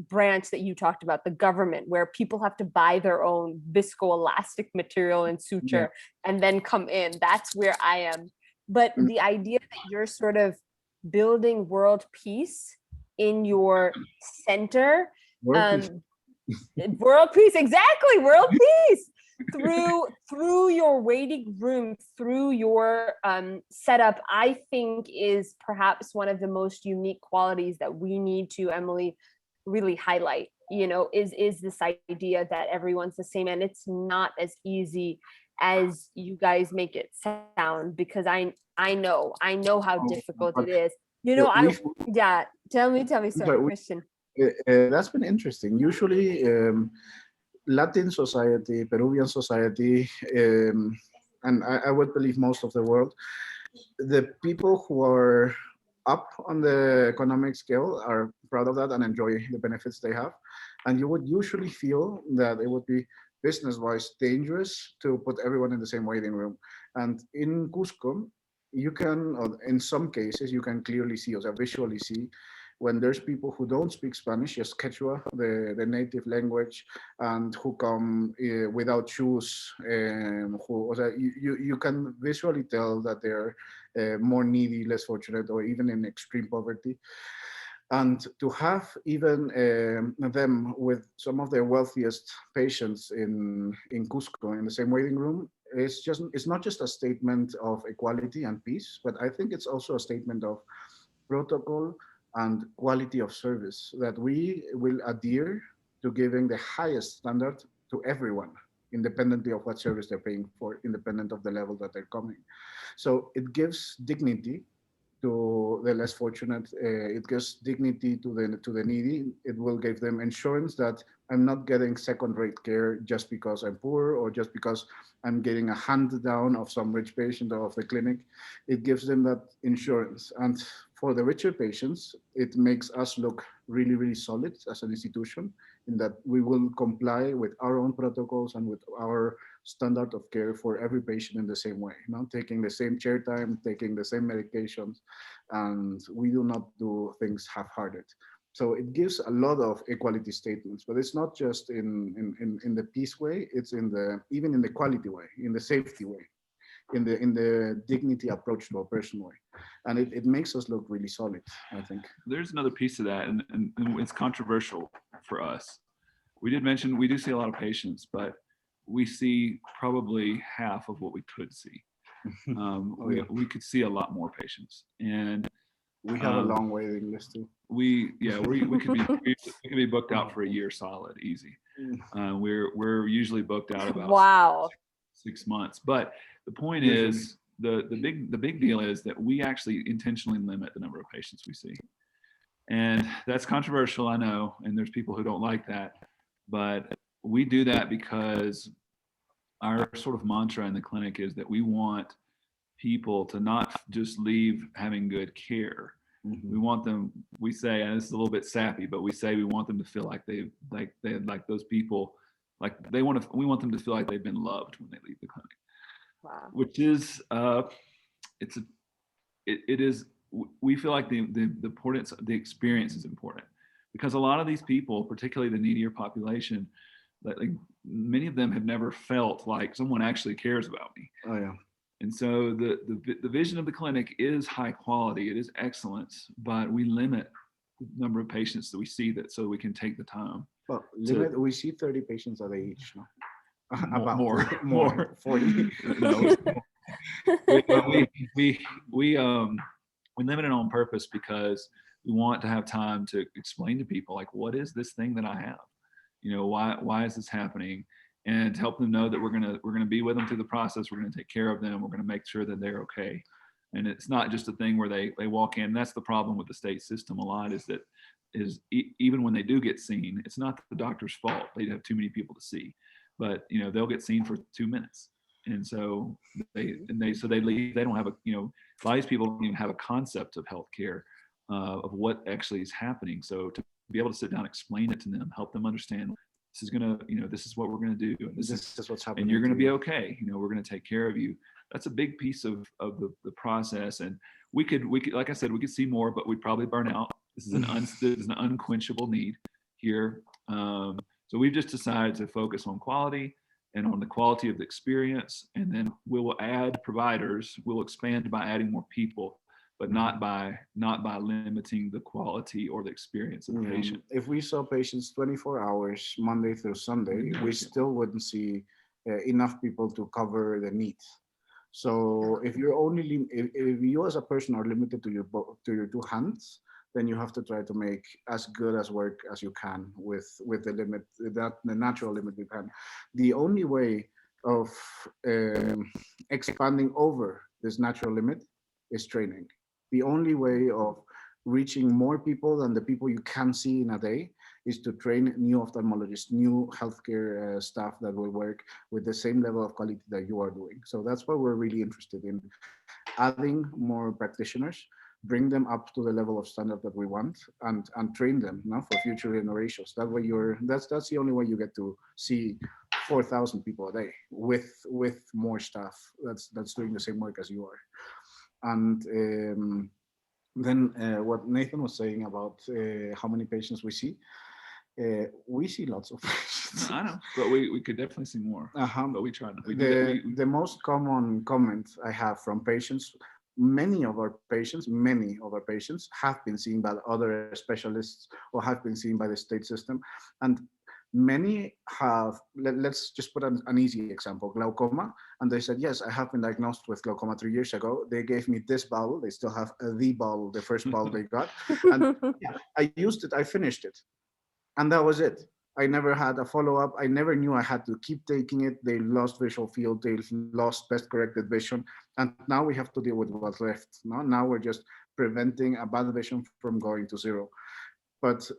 E: branch that you talked about, the government, where people have to buy their own viscoelastic material and suture and then come in. That's where I am. But the idea that you're sort of building world peace in your center, world peace, exactly, world peace. Through your waiting room, through your setup, I think is perhaps one of the most unique qualities that we need to, Emily, really highlight, is this idea that everyone's the same. And it's not as easy as you guys make it sound, because I know how difficult it is. Tell me, sorry, Christian.
D: That's been interesting. Usually, Latin society, Peruvian society, and I would believe most of the world, the people who are up on the economic scale are proud of that and enjoy the benefits they have. And you would usually feel that it would be business-wise dangerous to put everyone in the same waiting room. And in Cusco, you can, in some cases, you can clearly see, or visually see, when there's people who don't speak Spanish, just Quechua, the native language, and who come without shoes, you can visually tell that they're more needy, less fortunate, or even in extreme poverty. And to have even them with some of their wealthiest patients in Cusco in the same waiting room, it's not just a statement of equality and peace, but I think it's also a statement of protocol and quality of service, that we will adhere to giving the highest standard to everyone, independently of what service they're paying for, independent of the level that they're coming. So it gives dignity to the less fortunate. It gives dignity to the needy. It will give them insurance that I'm not getting second-rate care just because I'm poor, or just because I'm getting a hand down of some rich patient or of the clinic. It gives them that insurance. And for the richer patients, it makes us look really, really solid as an institution, in that we will comply with our own protocols and with our standard of care for every patient in the same way, taking the same chair time, taking the same medications, and we do not do things half-hearted. So it gives a lot of equality statements, but it's not just in the peace way, it's even in the quality way, in the safety way, in the dignity approach to a person way. And it makes us look really solid, I think.
C: There's another piece of that, and it's controversial for us. We did mention we do see a lot of patients, but we see probably half of what we could see. We could see a lot more patients, and
D: we have a long waiting list too.
C: We could be booked out for a year solid, easy. We're usually booked out about 6 months. But the point is, the big deal is that we actually intentionally limit the number of patients we see, and that's controversial, I know, and there's people who don't like that, but we do that because our sort of mantra in the clinic is that we want people to not just leave having good care. We want them, we say, and it's a little bit sappy, but we say we want them to feel like they those people, we want them to feel like they've been loved when they leave the clinic.
E: Wow.
C: Which is we feel like the importance of the experience is important, because a lot of these people, particularly the needier population, like many of them have never felt like someone actually cares about me.
D: Oh yeah.
C: And so the vision of the clinic is high quality, it is excellence, but we limit the number of patients that we see so we can take the time.
D: Well, we see 30 patients a day each. No?
C: About more
D: 40.
C: No. we limit it on purpose because we want to have time to explain to people, like, what is this thing that I have? Why is this happening? And to help them know that we're gonna be with them through the process. We're gonna take care of them. We're gonna make sure that they're okay. And it's not just a thing where they walk in. That's the problem with the state system a lot, is that even when they do get seen, it's not the doctor's fault. They have too many people to see, but they'll get seen for 2 minutes, and so they leave. They don't have a lot of these people don't even have a concept of healthcare, of what actually is happening. So to be able to sit down, explain it to them, help them understand, this is what we're gonna do, and this is what's happening, and you're gonna be okay. We're gonna take care of you. that's a big piece of the process. And we could, like I said, we could see more, but we'd probably burn out. This is an unquenchable need here. So we've just decided to focus on quality and on the quality of the experience. And then we will add providers, we'll expand by adding more people, but not by limiting the quality or the experience of the patient.
D: If we saw patients 24 hours, Monday through Sunday, we still wouldn't see enough people to cover the need. So if you're only, if you as a person are limited to your two hands, then you have to try to make as good as work as you can with the limit, the natural limit you can. The only way of expanding over this natural limit is training. The only way of reaching more people than the people you can see in a day is to train new ophthalmologists, new healthcare staff that will work with the same level of quality that you are doing. So that's why we're really interested in adding more practitioners, bring them up to the level of standard that we want, and train them for future generations. That way that's the only way you get to see 4,000 people a day with more staff that's doing the same work as you are. And then what Nathan was saying about how many patients we see lots of patients.
C: I know, but we could definitely see more. But we try not.
D: The most common comment I have from patients, many of our patients have been seen by other specialists or have been seen by the state system. And many have, let's just put an easy example, glaucoma. And they said, yes, I have been diagnosed with glaucoma 3 years ago. They gave me this bottle. They still have the bottle, the first bottle they got. And yeah, I used it, I finished it. And that was it. I never had a follow-up. I never knew I had to keep taking it. They lost visual field. They lost best corrected vision. And now we have to deal with what's left. Now we're just preventing a bad vision from going to zero. But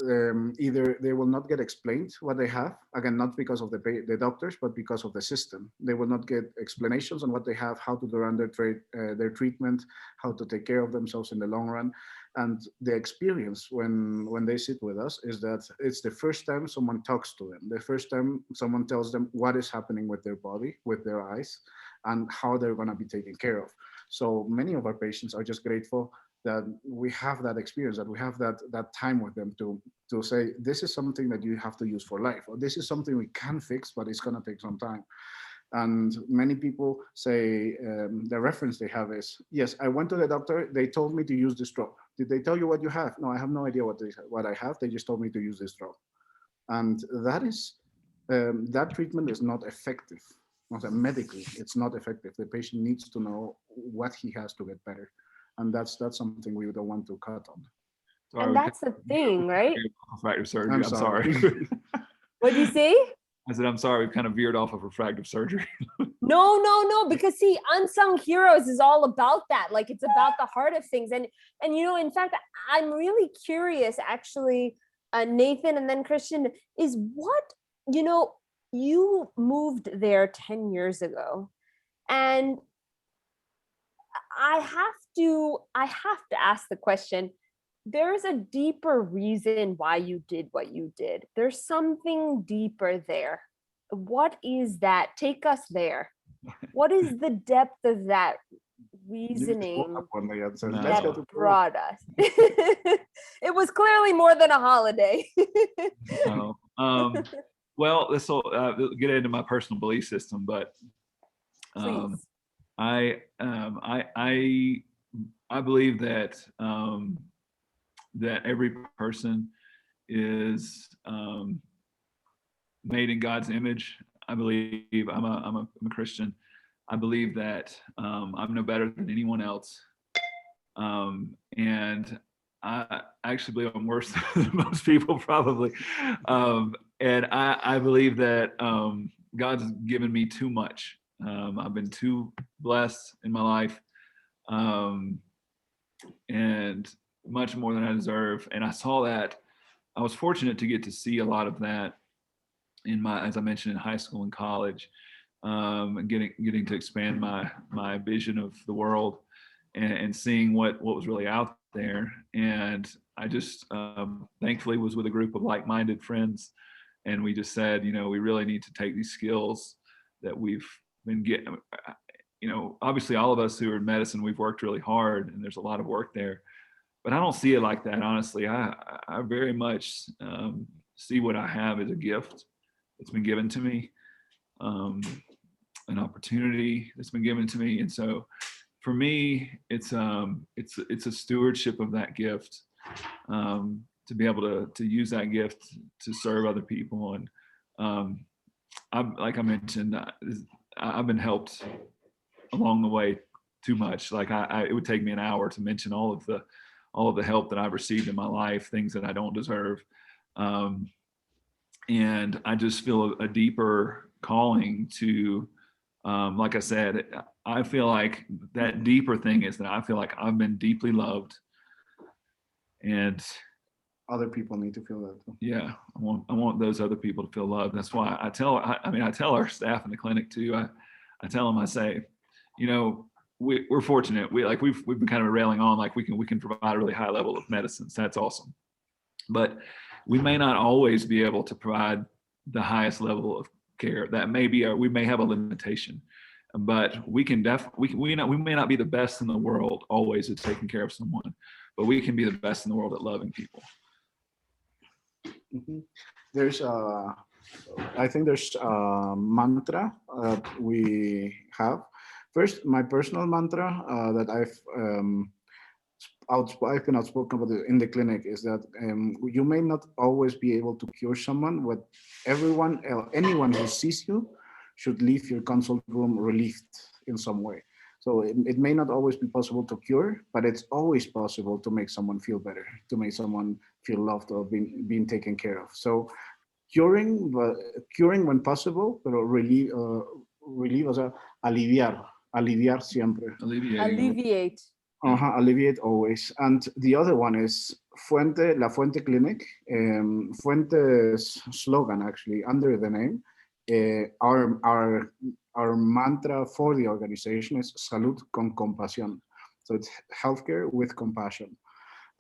D: either they will not get explained what they have, again, not because of the doctors, but because of the system. They will not get explanations on what they have, how to run their treatment, how to take care of themselves in the long run. And the experience when they sit with us is that it's the first time someone talks to them, the first time someone tells them what is happening with their body, with their eyes, and how they're going to be taken care of. So many of our patients are just grateful that we have that experience, that we have that time with them to say, this is something that you have to use for life, or this is something we can fix, but it's going to take some time. And many people say the reference they have is, yes, I went to the doctor, they told me to use this drop. Did they tell you what you have? No, I have no idea what I have. They just told me to use this drop. And that is, that treatment is not effective. Medically, it's not effective. The patient needs to know what he has to get better. And that's something we don't want to cut on.
E: Sorry, and that's the thing, right?
C: Refractive surgery. I'm sorry.
E: What do you say?
C: I said, I'm sorry, we've kind of veered off of refractive surgery.
E: No, because see, Unsung Heroes is all about that. Like, it's about the heart of things. And in fact, I'm really curious, actually, Nathan and then Christian, is what, you moved there 10 years ago. And I have to ask the question, there's a deeper reason why you did what you did. There's something deeper there. What is that? Take us there. What is the depth of that reasoning that brought us? It was clearly more than a holiday.
C: Well, this will get into my personal belief system, but I believe that that every person is made in God's image. I believe I'm a Christian. I believe that I'm no better than anyone else, and I actually believe I'm worse than most people probably. And I believe that God's given me too much. I've been too blessed in my life, and much more than I deserve. And I saw that. I was fortunate to get to see a lot of that as I mentioned, in high school and college, and getting to expand my vision of the world and seeing what was really out there. And I just thankfully was with a group of like-minded friends, and we just said, we really need to take these skills that we've been getting. you know, obviously all of us who are in medicine, we've worked really hard and there's a lot of work there, but I don't see it like that. Honestly, I very much see what I have as a gift that's been given to me, an opportunity that's been given to me. And so for me, it's a stewardship of that gift, to be able to use that gift to serve other people. And like I mentioned, I've been helped along the way too much. Like it would take me an hour to mention all of the help that I've received in my life, things that I don't deserve. And I just feel a deeper calling to, like I said, I feel like that deeper thing is that I feel like I've been deeply loved, and
D: Other people need to feel that too.
C: yeah, I want those other people to feel loved. That's why I tell our staff in the clinic too. I tell them, I say, you know, we're fortunate. We've been kind of railing on, like we can provide a really high level of medicines. That's awesome, but we may not always be able to provide the highest level of care. That may be we may have a limitation, but we can we may not be the best in the world always at taking care of someone, but we can be the best in the world at loving people.
D: Mm-hmm. There's I think there's a mantra we have. First, my personal mantra that I've been outspoken about in the clinic is that you may not always be able to cure someone, but anyone who sees you should leave your consult room relieved in some way. So it may not always be possible to cure, but it's always possible to make someone feel better, to make someone feel loved or being taken care of. So curing when possible, pero relieve, o sea, aliviar siempre.
E: Alleviate.
D: Alleviate always. And the other one is La Fuente Clinic. Fuente's slogan, actually, under the name, our mantra for the organization is Salud con Compasión. So it's healthcare with compassion.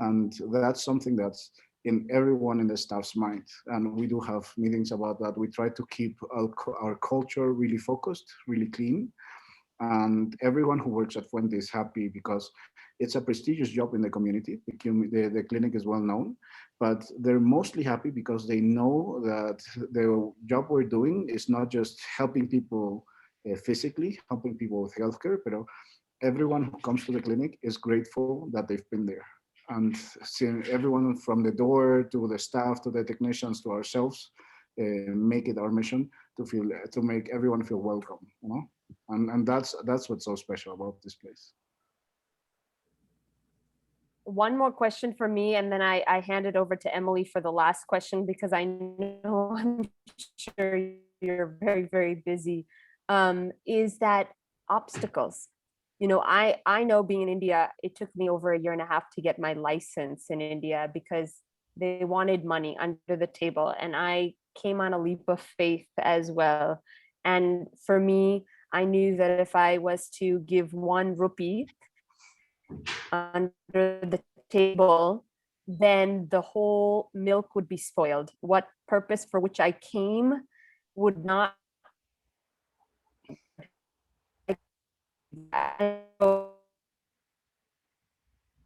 D: And that's something that's in everyone in the staff's mind. And we do have meetings about that. We try to keep our culture really focused, really clean. And everyone who works at Fuente is happy because it's a prestigious job in the community. The clinic is well known, but they're mostly happy because they know that the job we're doing is not just helping people physically, helping people with healthcare, but everyone who comes to the clinic is grateful that they've been there. And seeing everyone from the door to the staff, to the technicians, to ourselves, make it our mission to make everyone feel welcome, you know? And that's what's so special about this place.
E: One more question for me, and then I hand it over to Emily for the last question, because I know I'm sure you're very, very busy. Is that obstacles? You know, I know being in India, it took me over 1.5 years to get my license in India because they wanted money under the table. And I came on a leap of faith as well. And for me, I knew that if I was to give 1 rupee under the table, then the whole milk would be spoiled. What purpose for which I came would not.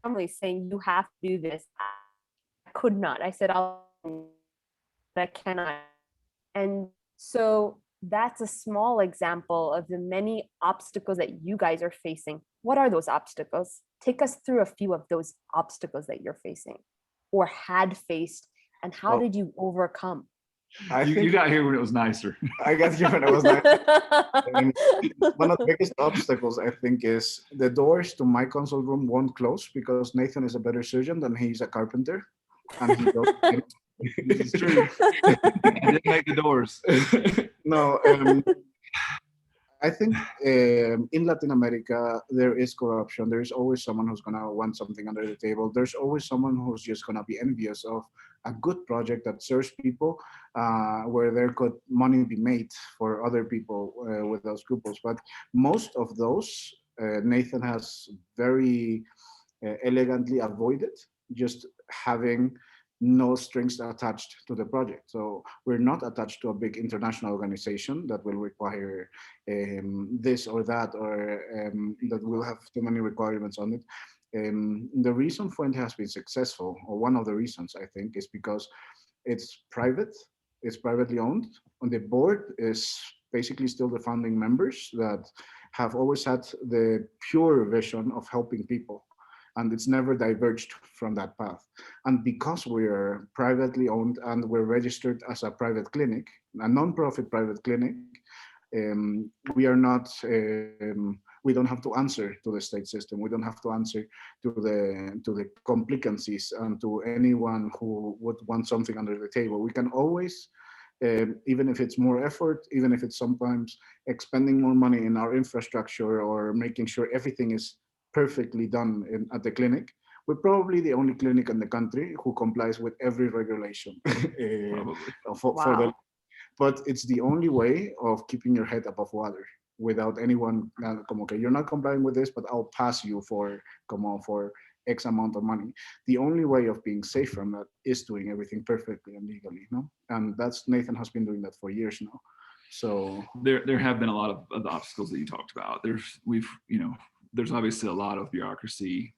E: Family saying you have to do this. I could not. I said I cannot. And so that's a small example of the many obstacles that you guys are facing. What are those obstacles? Take us through a few of those obstacles that you're facing or had faced, and how did you overcome?
C: You got here when it was nicer.
D: I got here when it was nicer. One of the biggest obstacles, I think, is the doors to my consult room won't close because Nathan is a better surgeon than he's a carpenter. And he don't.
C: It's true. I didn't make the doors.
D: No, I think in Latin America, there is corruption. There's always someone who's going to want something under the table. There's always someone who's just going to be envious of a good project that serves people, where there could money be made for other people without scruples. But most of those, Nathan has very elegantly avoided, just having no strings attached to the project. So we're not attached to a big international organization that will require this or that, or that will have too many requirements on it. The reason Fuente has been successful, or one of the reasons I think, is because it's private, it's privately owned. On the board is basically still the founding members that have always had the pure vision of helping people. And it's never diverged from that path. And because we're privately owned and we're registered as a private clinic, a non-profit private clinic, we are not, we don't have to answer to the state system. We don't have to answer to the complicancies and to anyone who would want something under the table. We can always, even if it's more effort, even if it's sometimes expending more money in our infrastructure or making sure everything is perfectly done at the clinic, we're probably the only clinic in the country who complies with every regulation. For the, but it's the only way of keeping your head above water without anyone, como que you're not complying with this, but I'll pass you for X amount of money. The only way of being safe from that is doing everything perfectly and legally, no? And that's, Nathan has been doing that for years now. So
C: there have been a lot of the obstacles that you talked about. There's obviously a lot of bureaucracy,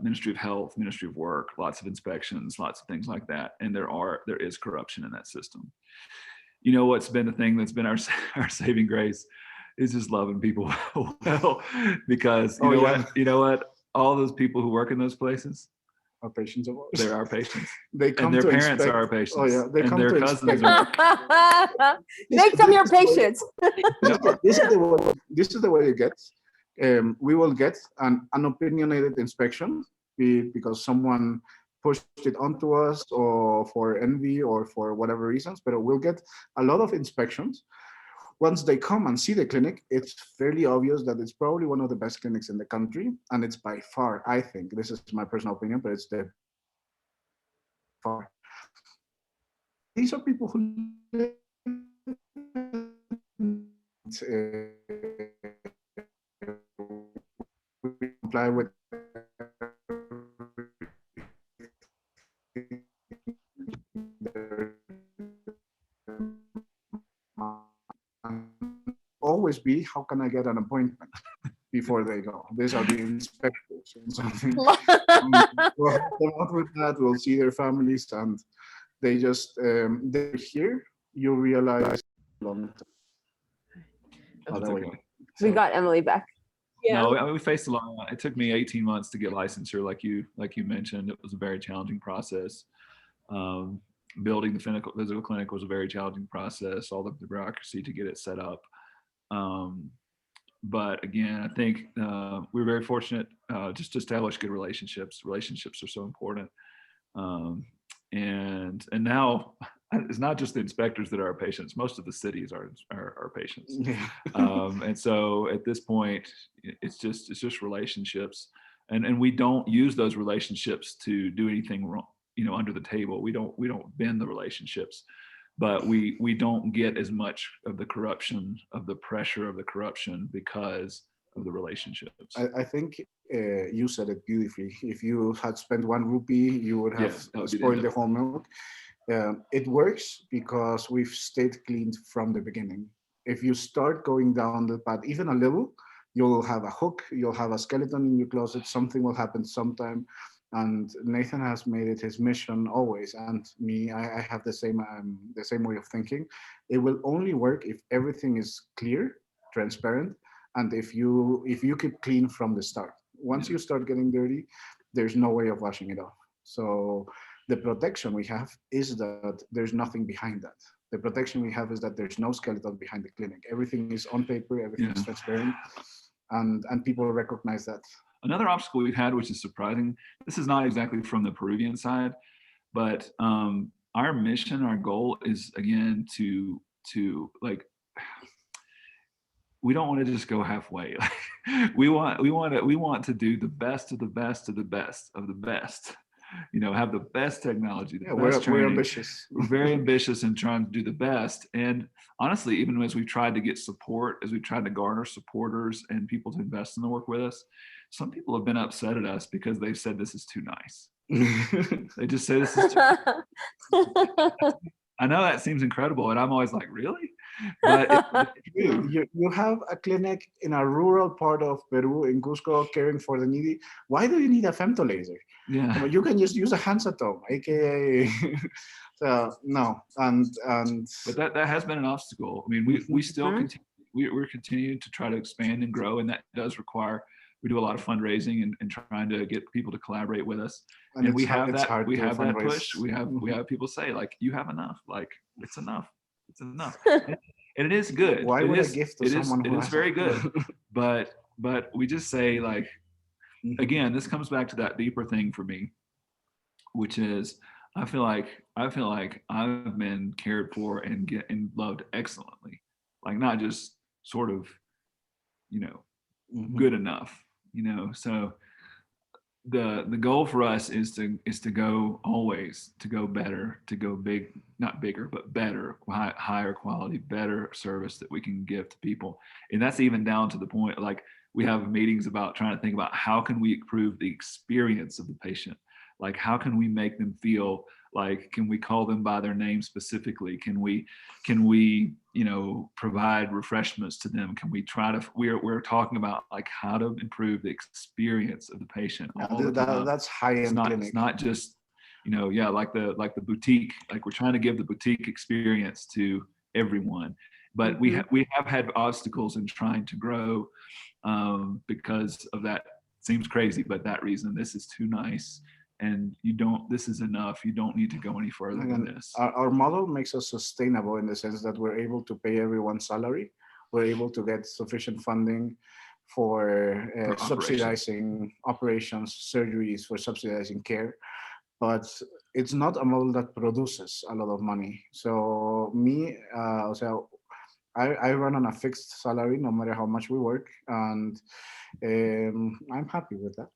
C: Ministry of Health, Ministry of Work, lots of inspections, lots of things like that. And there is corruption in that system. You know what's been the thing that's been our saving grace is just loving people well, because you know what, all those people who work in those places
D: are patients of ours.
C: They're our patients.
D: They come,
C: and their
D: to
C: parents
D: inspect.
C: are our patients.
D: Oh yeah, they
C: and
D: come
C: their
D: to
C: cousins
D: inspect.
C: are.
E: Make them your patients.
D: This is the way you get. We will get an unopinionated inspection because someone pushed it onto us, or for envy, or for whatever reasons. But we'll get a lot of inspections. Once they come and see the clinic, it's fairly obvious that it's probably one of the best clinics in the country. And it's by far, I think, this is my personal opinion, but it's the far. These are people who comply with always be, how can I get an appointment before they go? These are the inspectors and something. We'll help them out with that. We'll see their families, and they just they're here. You realize long
C: Okay.
E: We got Emily back.
B: Yeah.
C: No, we faced a lot. It took me 18 months to get licensure, like you mentioned. It was a very challenging process. Building the physical clinic was a very challenging process. All the bureaucracy to get it set up. But again, I think we're very fortunate just to establish good relationships. Relationships are so important. And now it's not just the inspectors that are our patients. Most of the cities are our patients.
D: Yeah.
C: And so at this point, it's just relationships, and we don't use those relationships to do anything wrong, under the table. We don't bend the relationships, but we don't get as much of the corruption, of the pressure of the corruption, because of the relationships.
D: I think you said it beautifully. If you had spent 1 rupee, you would have spoiled the whole milk. It works because we've stayed clean from the beginning. If you start going down the path even a little, you'll have a hook, you'll have a skeleton in your closet, something will happen sometime. And Nathan has made it his mission always, and me, I have the same way of thinking. It will only work if everything is clear, transparent, and if you keep clean from the start. Once you start getting dirty, there's no way of washing it off. So the protection we have is that there's nothing behind that. The protection we have is that there's no skeleton behind the clinic. Everything is on paper, everything is transparent, and people recognize that.
C: Another obstacle we've had, which is surprising, this is not exactly from the Peruvian side, but our mission, our goal is, again, to like, we don't want to just go halfway. we want to do the best of the best of the best of the best. Have the best technology, the best training.
D: We're ambitious.
C: We're very ambitious in trying to do the best. And honestly, even as we've tried to get support, as we've tried to garner supporters and people to invest in the work with us, some people have been upset at us because they've said this is too nice. They just say this is too nice. I know that seems incredible, and I'm always like, really? But
D: you have a clinic in a rural part of Peru, in Cusco, caring for the needy. Why do you need a femto laser?
C: yeah,
D: You can just use a Hansatome, aka. So no, and
C: but that has been an obstacle. I mean, we still continue. We're continuing to try to expand and grow, and that does require. We do a lot of fundraising and trying to get people to collaborate with us. And we have that. We have that push. We have people say like, you have enough. Like it's enough. It's enough. And it is good.
D: Why would
C: I
D: give to someone who
C: it is very good. But we just say like, again, this comes back to that deeper thing for me, which is I feel like I've been cared for and loved excellently, like not just sort of, good enough, So the goal for us is to go always to go better, to go big, not bigger, but better, higher quality, better service that we can give to people, and that's even down to the point like we have meetings about trying to think about how can we improve the experience of the patient. Like, how can we make them feel like, can we call them by their name specifically? Can we, provide refreshments to them? Can we try to, we're talking about like how to improve the experience of the patient.
D: That's high-end clinic.
C: It's not just, like the boutique, like we're trying to give the boutique experience to everyone. But we have had obstacles in trying to grow because of that. Seems crazy, but that reason, this is too nice. And this is enough. You don't need to go any further than this.
D: Our model makes us sustainable in the sense that we're able to pay everyone's salary. We're able to get sufficient funding for subsidizing operations, surgeries, for subsidizing care. But it's not a model that produces a lot of money. So I run on a fixed salary no matter how much we work. And I'm happy with that.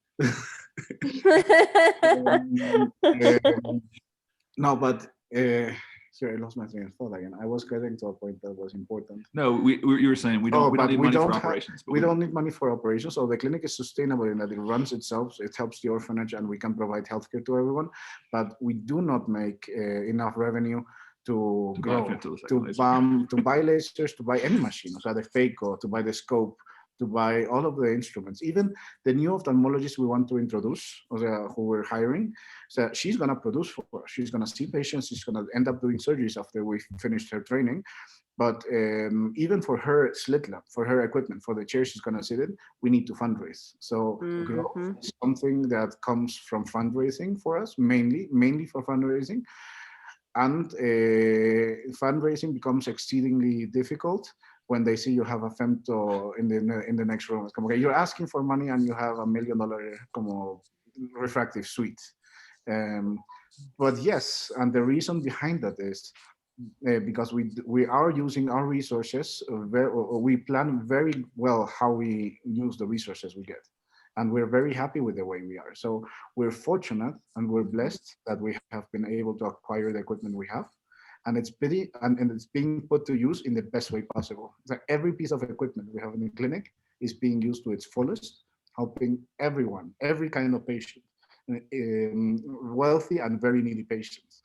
D: No, but sorry, I lost my train of thought again. I was getting to a point that was important.
C: No, you were saying we don't need money for operations.
D: We don't need money for operations. So the clinic is sustainable in that it runs itself. It helps the orphanage, and we can provide healthcare to everyone. But we do not make enough revenue to grow, to buy lasers, to buy any machine, so the phaco, to buy the scope, to buy all of the instruments. Even the new ophthalmologist we want to introduce, who we're hiring, so she's going to produce for us. She's going to see patients. She's going to end up doing surgeries after we finished her training. But even for her slit lamp, for her equipment, for the chair she's going to sit in, we need to fundraise. So growth is something that comes from fundraising for us, mainly for fundraising. And fundraising becomes exceedingly difficult when they see you have a femto in the next room. It's okay, you're asking for money and you have $1 million refractive suite. But yes, and the reason behind that is because we are using our resources. We plan very well how we use the resources we get. And we're very happy with the way we are. So we're fortunate and we're blessed that we have been able to acquire the equipment we have. And it's being put to use in the best way possible. So every piece of equipment we have in the clinic is being used to its fullest, helping everyone, every kind of patient, wealthy and very needy patients.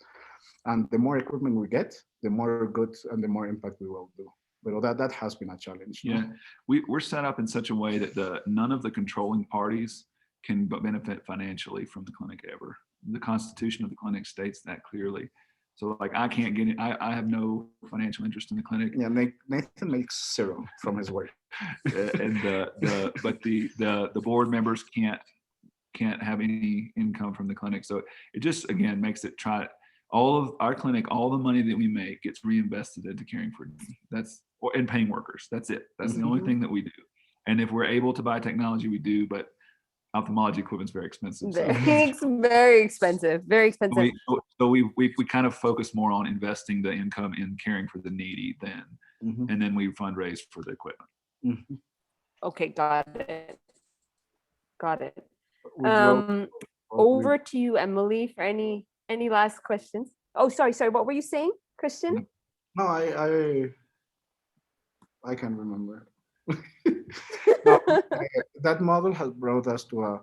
D: And the more equipment we get, the more good and the more impact we will do. But that has been a challenge.
C: Yeah, we're set up in such a way that none of the controlling parties can benefit financially from the clinic ever. The constitution of the clinic states that clearly. So like I can't get it. I have no financial interest in the clinic.
D: Yeah, Nathan makes zero from his work.
C: And the board members can't have any income from the clinic. So it just again makes it all of our clinic, all the money that we make gets reinvested into caring for and paying workers. That's it. That's the only thing that we do. And if we're able to buy technology, we do, but ophthalmology equipment's very expensive. So.
E: It's very expensive, very expensive.
C: So we kind of focus more on investing the income in caring for the needy and then we fundraise for the equipment.
E: Okay, got it. Over to you, Emily, for any last questions. Oh, sorry. What were you saying, Christian?
D: No, I can't remember. Now, that model has brought us to a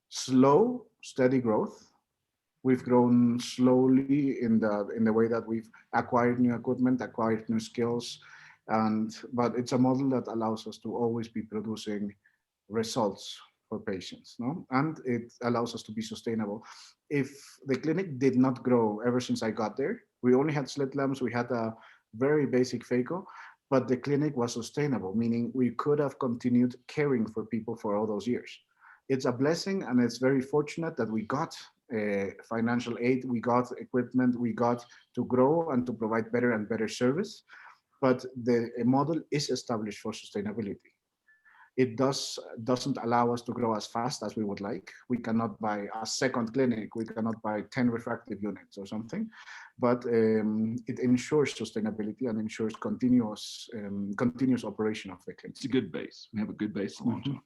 D: slow, steady growth. We've grown slowly in the way that we've acquired new equipment, acquired new skills, but it's a model that allows us to always be producing results for patients, no? And it allows us to be sustainable. If the clinic did not grow ever since I got there, we only had slit lamps, we had a very basic phaco, but the clinic was sustainable, meaning we could have continued caring for people for all those years. It's a blessing, and it's very fortunate that we got financial aid, we got equipment, we got to grow and to provide better and better service. But the model is established for sustainability. It doesn't allow us to grow as fast as we would like. We cannot buy a second clinic. We cannot buy 10 refractive units or something, but it ensures sustainability and ensures continuous operation of the clinic.
C: It's a good base. We have a good base to launch on.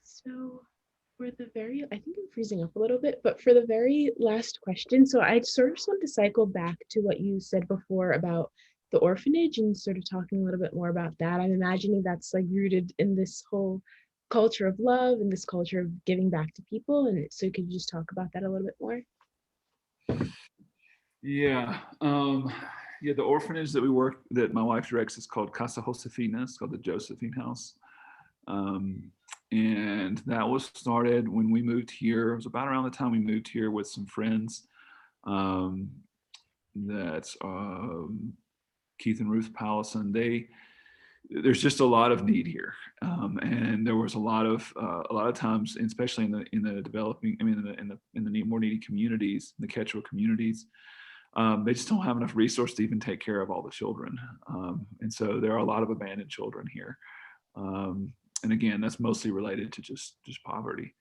B: So for the very, I think I'm freezing up a little bit, but for the very last question, so I sort of just want to cycle back to what you said before about the orphanage and sort of talking a little bit more about that. I'm imagining that's like rooted in this whole culture of love and this culture of giving back to people. And so could you just talk about that a little bit more?
C: Yeah. The orphanage that my wife directs is called Casa Josefina. It's called the Josephine House. And that was started when we moved here. It was about around the time we moved here with some friends. That's Keith and Ruth Pallison. There's just a lot of need here, and there was a lot of times, especially in the developing, in the more needy communities, the Quechua communities. They just don't have enough resource to even take care of all the children, and so there are a lot of abandoned children here. And again, that's mostly related to just poverty.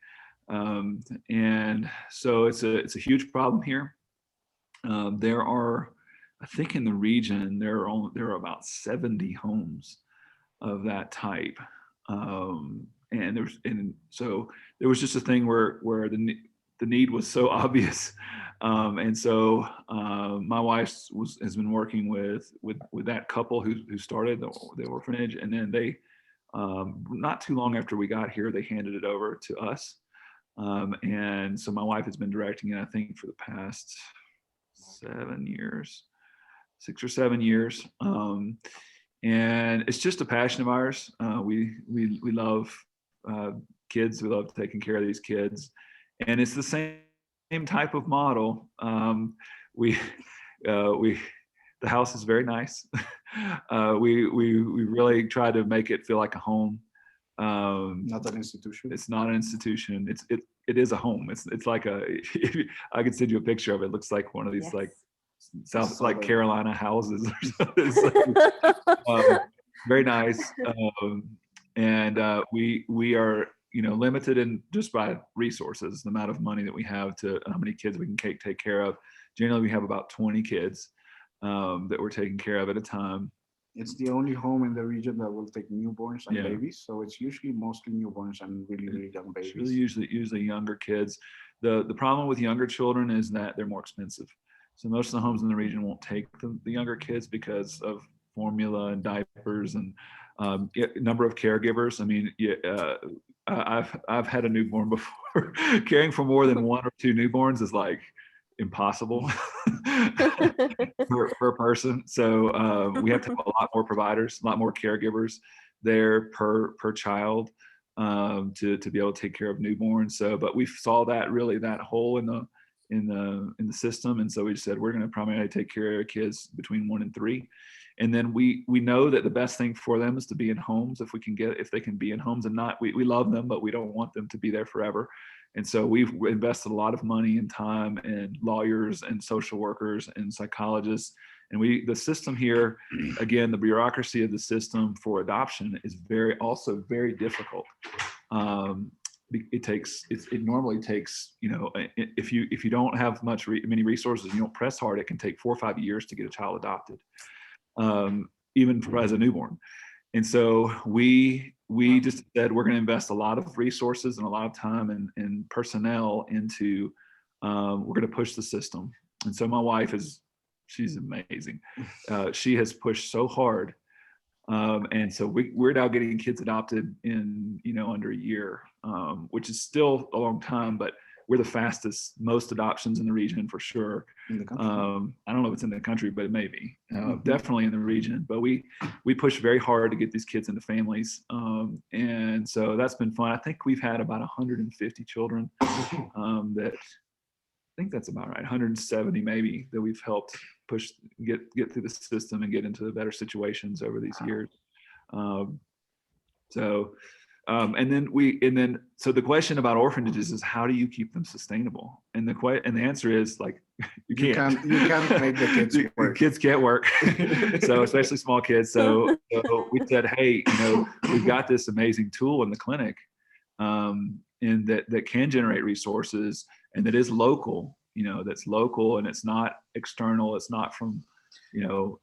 C: And so it's a huge problem here. There are, I think in the region, there are about 70 homes of that type. And so there was just a thing where the need was so obvious. And so my wife has been working with that couple who started the orphanage, and then they, not too long after we got here, they handed it over to us. And so my wife has been directing it, I think, for the past 6 or 7 years. And it's just a passion of ours. We love kids. We love taking care of these kids. And it's the same type of model. The house is very nice. We really try to make it feel like a home.
D: Not an institution.
C: It's not an institution. It is a home. It's like I could send you a picture of it. It looks like one of these like South like Carolina houses or something. It's like, very nice. And we are limited in just by resources, the amount of money that we have to how many kids we can take care of. Generally, we have about 20 kids that we're taking care of at a time.
D: It's the only home in the region that will take newborns and babies. So it's usually mostly newborns and really, really young babies.
C: It's really usually younger kids. The problem with younger children is that they're more expensive. So most of the homes in the region won't take the younger kids because of formula and diapers and number of caregivers. I mean, I've had a newborn before. Caring for more than 1 or 2 newborns is like impossible per person. So we have to have a lot more providers, a lot more caregivers there per child to be able to take care of newborns. So, but we saw that hole in the system, and so we said we're going to primarily take care of kids between 1 and 3. And then we know that the best thing for them is to be in homes if they can be in homes, and not we love them, but we don't want them to be there forever. And so we've invested a lot of money and time and lawyers and social workers and psychologists. And the system here, again, the bureaucracy of the system for adoption is also very difficult. It normally takes, if you don't have many resources, you don't press hard, it can take 4 or 5 years to get a child adopted, even as a newborn. And so we just said we're going to invest a lot of resources and a lot of time and personnel into we're going to push the system. And so my wife is she's amazing. She has pushed so hard. And so we're now getting kids adopted in, under a year, which is still a long time, but we're the fastest, most adoptions in the region for sure.
D: In the country.
C: I don't know if it's in the country, but it may be. Definitely in the region. But we push very hard to get these kids into families. And so that's been fun. I think we've had about 150 children that, I think that's about right, 170 maybe, that we've helped push, get through the system and get into better situations over these years. So the question about orphanages is, how do you keep them sustainable? And the answer is, like, you can't
D: make the kids work.
C: Kids can't work. So especially small kids. So we said, hey, we've got this amazing tool in the clinic, and that can generate resources, and that is local, that's local, and it's not external. It's not from,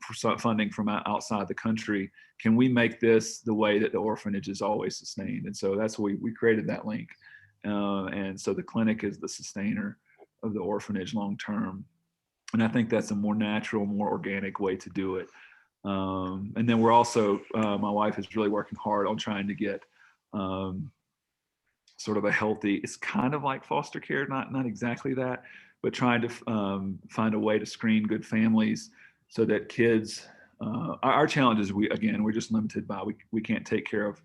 C: for funding from outside the country. Can we make this the way that the orphanage is always sustained? And so that's why we created that link. And so the clinic is the sustainer of the orphanage long term. And I think that's a more natural, more organic way to do it. And then we're also, my wife is really working hard on trying to get sort of a healthy, it's kind of like foster care, not exactly that, but trying to find a way to screen good families so that kids, our challenge is we're just limited by, we can't take care of,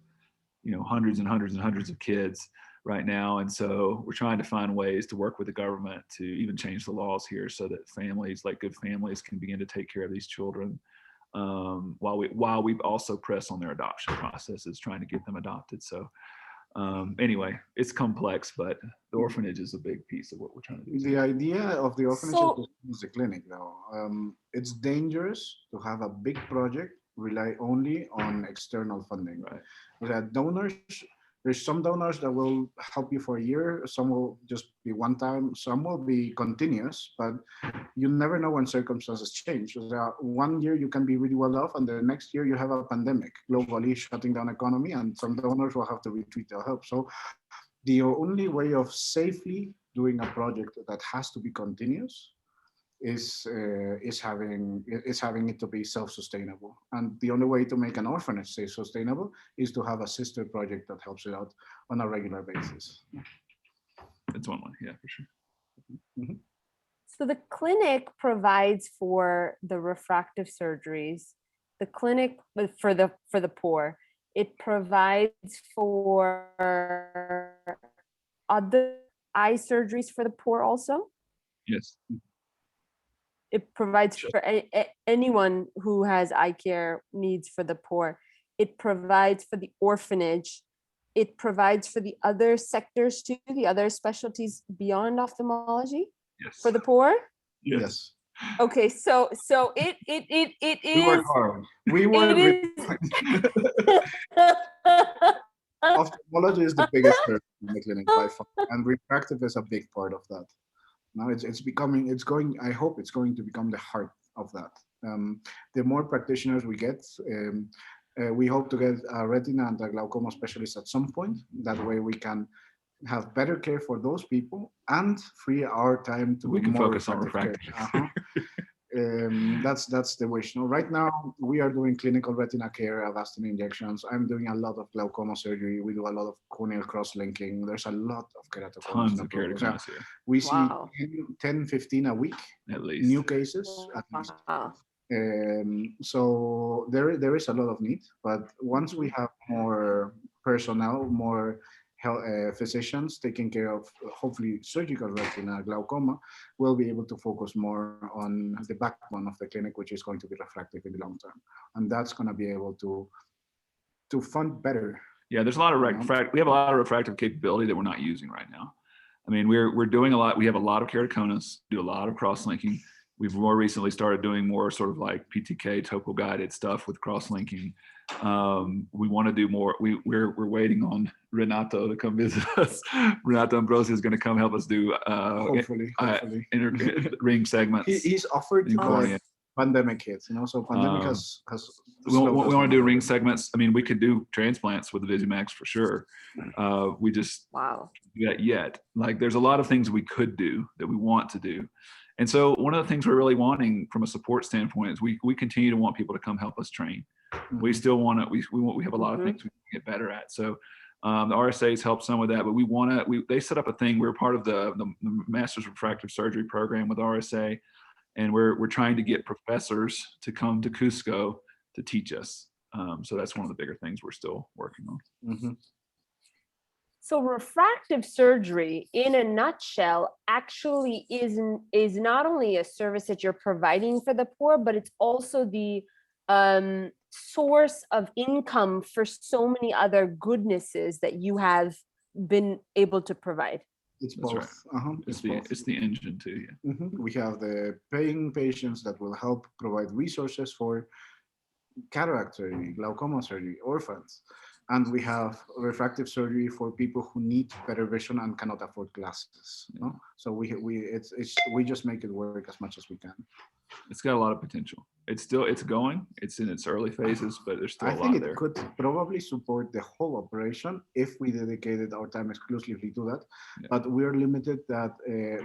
C: hundreds and hundreds and hundreds of kids right now. And so we're trying to find ways to work with the government to even change the laws here so that families, like good families, can begin to take care of these children, while we also press on their adoption processes, trying to get them adopted. So anyway, it's complex, but the orphanage is a big piece of what we're trying to do.
D: The idea of the orphanage is a clinic, though. It's dangerous to have a big project rely only on external funding.
C: Right.
D: That donors, there's some donors that will help you for a year. Some will just be one time. Some will be continuous, but you never know when circumstances change. So 1 year you can be really well off, and the next year you have a pandemic globally shutting down economy, and some donors will have to retreat their help. So the only way of safely doing a project that has to be continuous is having it to be self-sustainable. And the only way to make an orphanage stay sustainable is to have a sister project that helps it out on a regular basis.
C: It's one way, yeah, for sure.
D: Mm-hmm.
E: So the clinic provides for the refractive surgeries, the clinic for the poor. It provides for other eye surgeries for the poor also.
C: Yes.
E: It provides for anyone who has eye care needs for the poor. It provides for the orphanage. It provides for the other sectors too, the other specialties beyond ophthalmology.
C: Yes.
E: For the poor.
C: Yes.
E: Okay, so it is.
D: We work hard. We work. Ophthalmology is the biggest in the clinic by far, and refractive is a big part of that. Now I hope it's going to become the heart of that. The more practitioners we get, we hope to get a retina and a glaucoma specialist at some point. That way we can have better care for those people and free our time to
C: we can focus on refractive.
D: That's the wish. No, right now we are doing clinical retina care, Avastin injections. I'm doing a lot of glaucoma surgery. We do a lot of corneal cross-linking. There's a lot of keratoconus.
C: Tons of keratoconus here.
D: We see 10, 15 a week,
C: at least.
D: new cases. At least. So there is a lot of need, but once we have more personnel, more physicians taking care of hopefully surgical retina glaucoma, we'll be able to focus more on the backbone of the clinic, which is going to be refractive in the long term, and that's going to be able to fund better.
C: Yeah, there's a lot of we have a lot of refractive capability that we're not using right now. I mean, we're doing a lot. We have a lot of keratoconus, do a lot of cross-linking. We've more recently started doing more sort of like PTK topo guided stuff with cross-linking. We want to do more. We're waiting on Renato to come visit us. Renato Ambrosi is going to come help us do
D: hopefully.
C: ring segments.
D: He's offered to pandemic hits, so pandemic has
C: we want to do ring segments. I mean, we could do transplants with the Visimax for sure. We just do that yet. Like, there's a lot of things we could do that we want to do. And so one of the things we're really wanting from a support standpoint is we continue to want people to come help us train. We still want to, we have a lot of things we can get better at. So the RSA's helped some with that, but they set up a thing. We're part of the Master's Refractive Surgery program with RSA, and we're trying to get professors to come to Cusco to teach us. So that's one of the bigger things we're still working on.
E: So refractive surgery, in a nutshell, actually is not only a service that you're providing for the poor, but it's also the source of income for so many other goodnesses that you have been able to provide.
D: It's
C: That's
D: both.
C: right. It's the engine too. Yeah.
D: We have the paying patients that will help provide resources for cataract surgery, glaucoma surgery, orphans. And we have refractive surgery for people who need better vision and cannot afford glasses. You know? So we just make it work as much as we can.
C: It's got a lot of potential. It's going. It's in its early phases, but there's still a lot there.
D: I think it could probably support the whole operation if we dedicated our time exclusively to that. Yeah. But we're limited that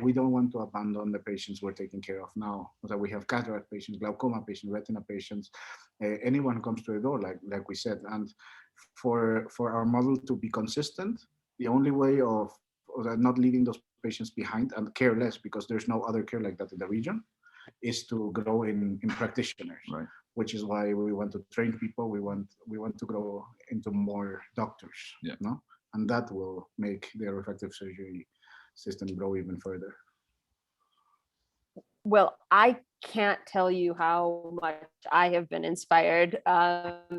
D: we don't want to abandon the patients we're taking care of now. So we have cataract patients, glaucoma patients, retina patients, anyone who comes to the door, like we said. And for our model to be consistent, the only way of not leaving those patients behind and care less, because there's no other care like that in the region, is to grow in practitioners, right? Which is why we want to train people. We want to grow into more doctors, yeah. No? And that will make the refractive surgery system grow even further.
E: Well, I can't tell you how much I have been inspired.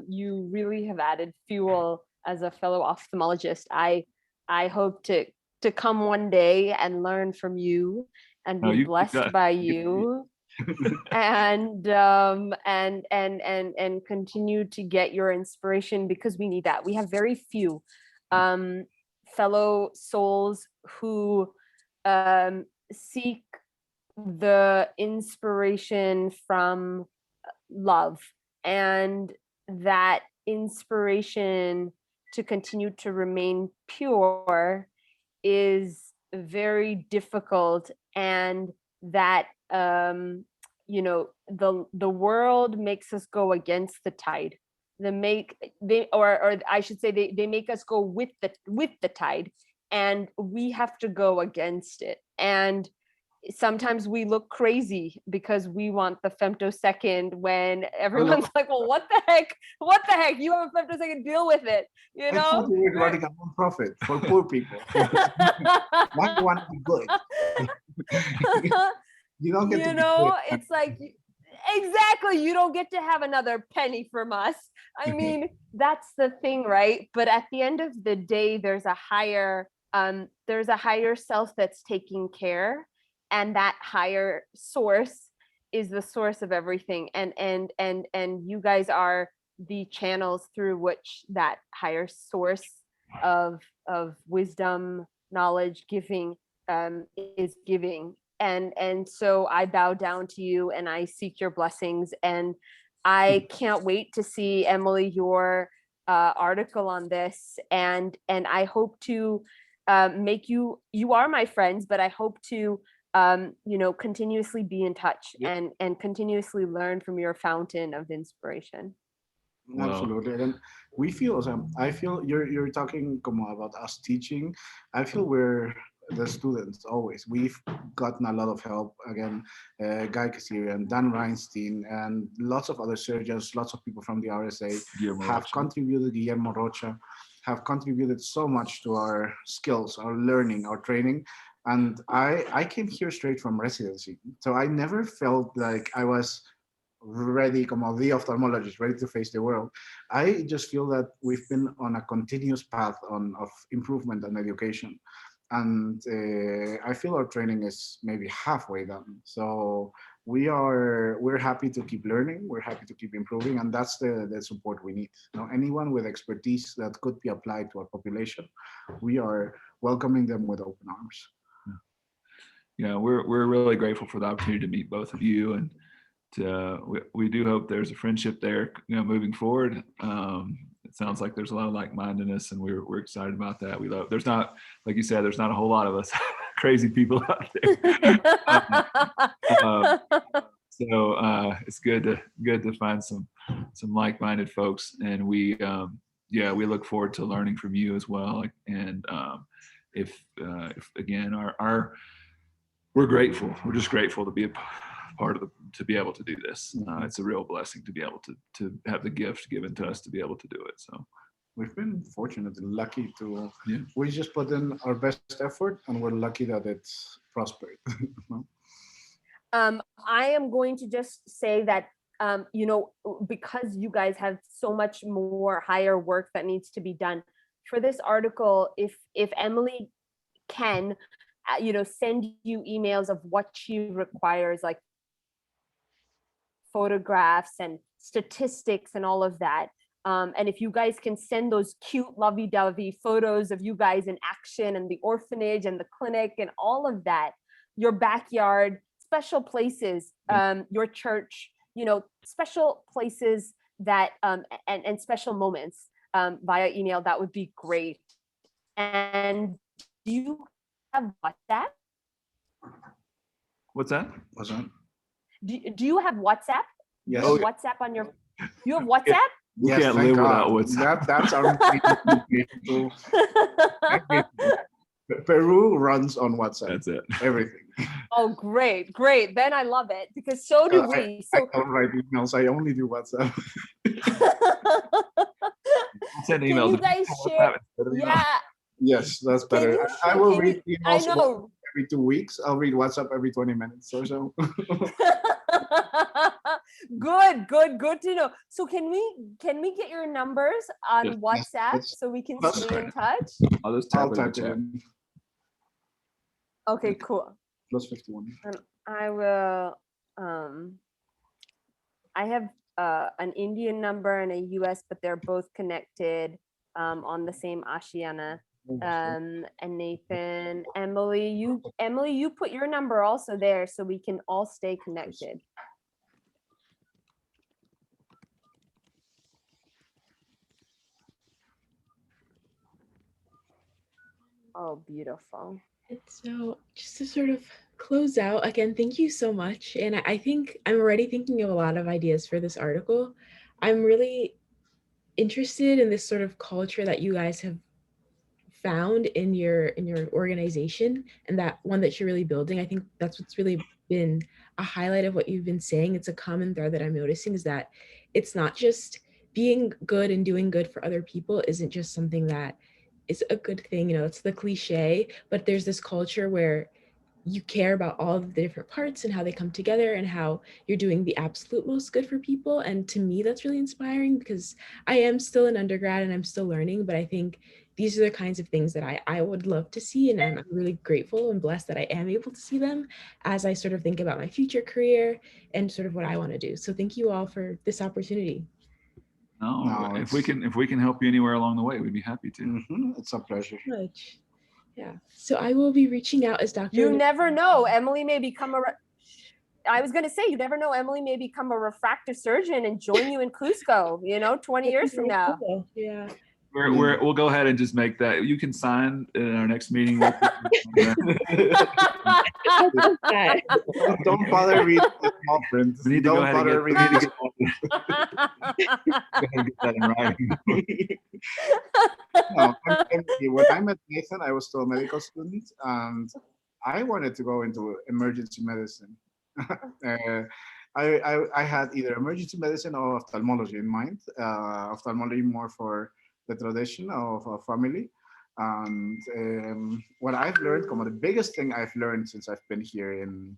E: You really have added fuel as a fellow ophthalmologist. I hope to come one day and learn from you and be blessed by you. And continue to get your inspiration, because we need that. We have very few fellow souls who seek the inspiration from love, and that inspiration to continue to remain pure is very difficult, and that the world makes us go against the tide. They make us go with the tide, and we have to go against it. And sometimes we look crazy because we want the femtosecond when everyone's like, well, what the heck? You have a femtosecond, deal with it. You know?
D: I thought we were running a non-profit for poor people. Why do you want to be good? You don't get
E: it's like, exactly, you don't get to have another penny from us. I mean, that's the thing, right? But at the end of the day, there's a higher self that's taking care, and that higher source is the source of everything. And you guys are the channels through which that higher source of wisdom, knowledge, giving is giving. And so I bow down to you and I seek your blessings. And I can't wait to see, Emily, your article on this. And I hope to make you are my friends, but I hope to continuously be in touch, yep. and continuously learn from your fountain of inspiration.
D: Absolutely. And we feel, I feel you're talking about us teaching. I feel we're the students always. We've gotten a lot of help. Again, Guy Kasirian, Dan Reinstein, and lots of other surgeons, lots of people from the RSA have contributed. Guillermo Rocha have contributed so much to our skills, our learning, our training. And I came here straight from residency. So I never felt like I was ready, como the ophthalmologist, ready to face the world. I just feel that we've been on a continuous path of improvement and education. And I feel our training is maybe halfway done. So we're happy to keep learning. We're happy to keep improving. And that's the support we need. Anyone with expertise that could be applied to our population, we are welcoming them with open arms.
C: Yeah, we're really grateful for the opportunity to meet both of you, and we do hope there's a friendship there, moving forward. It sounds like there's a lot of like-mindedness, and we're excited about that. There's not, like you said, there's not a whole lot of us crazy people out there. So it's good to find some like-minded folks, and we look forward to learning from you as well. And if again, we're grateful. We're just grateful to be a part of to be able to do this. It's a real blessing to be able to have the gift given to us to be able to do it. So
D: we've been fortunate and lucky to.
C: Yeah.
D: We just put in our best effort, and we're lucky that it's prospered.
E: I am going to just say that, because you guys have so much more higher work that needs to be done for this article, if Emily can, send you emails of what she requires, like photographs and statistics and all of that. And if you guys can send those cute lovey-dovey photos of you guys in action and the orphanage and the clinic and all of that, your backyard, special places, your church, special places that, and special moments via email, that would be great. And do you have WhatsApp?
C: what's that?
E: Do you have WhatsApp?
D: Yes.
E: You have WhatsApp on your, you have WhatsApp?
C: We
D: Yes,
C: can't
D: thank
C: live
D: God.
C: without WhatsApp.
D: That's our Peru runs on WhatsApp.
C: That's it.
D: Everything.
E: Oh, great. Then I love it, because so do we.
D: I don't write emails. I only do WhatsApp.
C: Send
E: Can
C: emails.
E: you guys share? Yeah.
D: Yes, that's
E: Can
D: better.
E: you
D: I will read
E: I
D: emails
E: know.
D: every 2 weeks. I'll read WhatsApp every 20 minutes or so.
E: Good to know. So can we get your numbers on
C: Yes.
E: WhatsApp
D: Yes.
E: so we can
D: That's
E: stay in touch?
C: I'll just type
D: I'll
C: it in
D: type
C: the
D: it
C: chat.
D: in.
E: Okay, cool.
D: +51.
E: And I will, I have an Indian number and a US, but they're both connected on the same Ashiana. And Nathan, Emily, you put your number also there so we can all stay connected. Oh, beautiful.
B: And so just to sort of close out, again, thank you so much. And I think I'm already thinking of a lot of ideas for this article. I'm really interested in this sort of culture that you guys have found in your organization, and that one that you're really building. I think that's what's really been a highlight of what you've been saying. It's a common thread that I'm noticing, is that it's not just being good and doing good for other people isn't just something that is a good thing, it's the cliche, but there's this culture where you care about all of the different parts and how they come together and how you're doing the absolute most good for people. And to me, that's really inspiring, because I am still an undergrad and I'm still learning, but I think these are the kinds of things that I would love to see. And I'm really grateful and blessed that I am able to see them as I sort of think about my future career and sort of what I want to do. So thank you all for this opportunity.
C: No, if we can help you anywhere along the way, we'd be happy to.
D: It's a pleasure.
B: Much. Yeah. So I will be reaching out as Dr.
E: You never know. Emily may become I was going to say, you never know. Emily may become a refractive surgeon and join you in Cusco, 20 years from now.
B: Yeah.
C: We'll go ahead and just make that. You can sign in our next meeting.
D: Don't bother reading the small print.
C: We need to go ahead and get that in writing.
D: No, when I met Nathan, I was still a medical student, and I wanted to go into emergency medicine. I had either emergency medicine or ophthalmology in mind. Ophthalmology more for the tradition of a family. And what I've learned, the biggest thing I've learned since I've been here in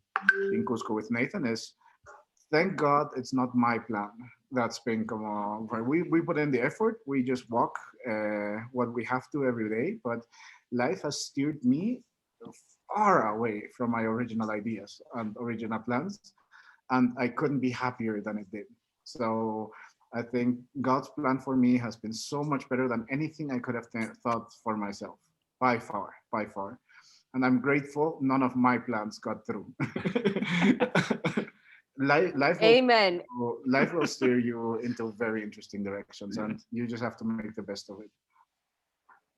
D: Cusco with Nathan is, thank God it's not my plan that's been we put in the effort, we just walk what we have to every day, but life has steered me far away from my original ideas and original plans, and I couldn't be happier than it did. So I think God's plan for me has been so much better than anything I could have thought for myself, by far. And I'm grateful none of my plans got through.
E: Amen.
D: Life will steer you into very interesting directions, and you just have to make the best of it.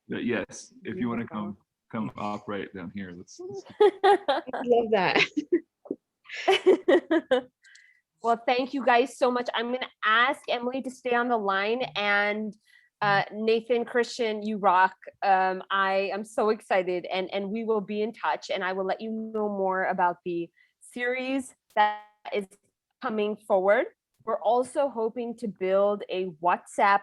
C: But yes, if you want to come come operate down here. Let's
B: I love that.
E: Well, thank you guys so much. I'm going to ask Emily to stay on the line, and Nathan, Christian, you rock. I am so excited, and we will be in touch, and I will let you know more about the series that is coming forward. We're also hoping to build a WhatsApp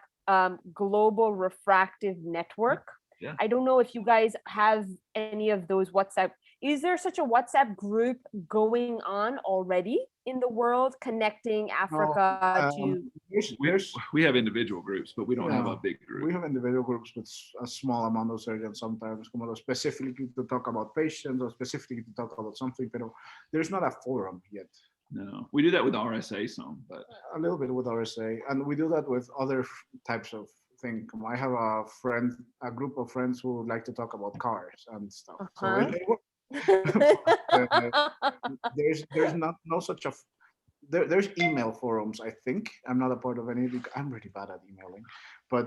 E: global refractive network.
C: Yeah.
E: I don't know if you guys have any of those WhatsApp. Is there such a WhatsApp group going on already in the world connecting Africa to?
C: We have individual groups, but we don't have a big group.
D: We have individual groups with a small amount of surgeons sometimes, como specifically to talk about patients or specifically to talk about something, but there's not a forum yet.
C: No, we do that with RSA some, but
D: a little bit with RSA, and we do that with other types of things. I have a group of friends who would like to talk about cars and stuff. So there's not no such a there's email forums. I think I'm not a part of any because I'm really bad at emailing, but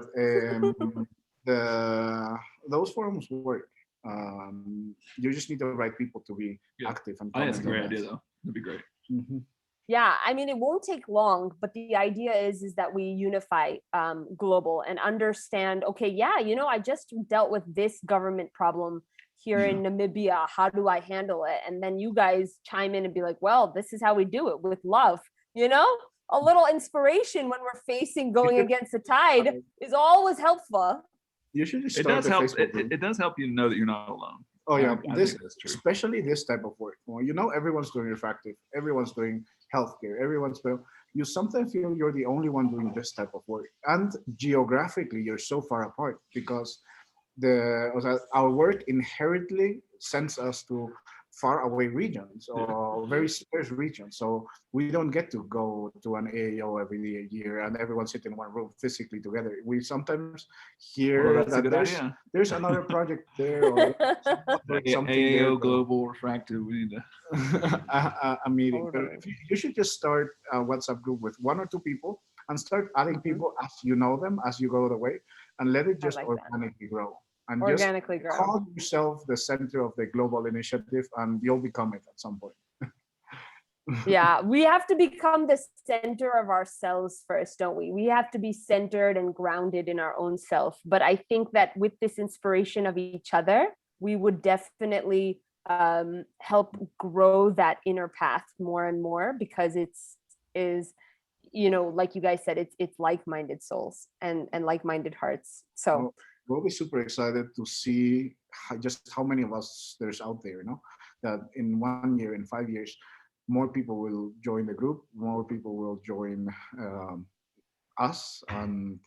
D: those forums work. You just need the right people to be active. And
C: I think that's a great idea, though. That'd be great.
D: Mm-hmm.
E: Yeah, I mean, it won't take long, but the idea is that we unify global and understand, okay, yeah, you know, I just dealt with this government problem here in Namibia. How do I handle it? And then you guys chime in and be like, well, this is how we do it with love, you know? A little inspiration when we're going against the tide is always helpful.
D: You should just
C: it does help. It does help you to know that you're not alone.
D: Oh yeah, especially this type of work. Well, you know, everyone's doing refractive, everyone's doing healthcare, you sometimes feel you're the only one doing this type of work, and geographically you're so far apart because our work inherently sends us to far away regions or very sparse regions. So we don't get to go to an AAO every year and everyone sit in one room physically together. We sometimes hear that there's another project there or
C: something AAO Global Refractive. We need
D: a meeting. But you should just start a WhatsApp group with 1 or 2 people and start adding people as you know them, as you go the way, and let it just organically grow. And
E: organically
D: just call yourself the center of the global initiative, and you'll become it at some point.
E: Yeah, we have to become the center of ourselves first, don't we? We have to be centered and grounded in our own self. But I think that with this inspiration of each other, we would definitely help grow that inner path more and more, because you know, like you guys said, it's like-minded souls and like-minded hearts. So
D: we'll be super excited to see just how many of us there's out there, you know, that in 1 year, in 5 years, more people will join the group, more people will join us, and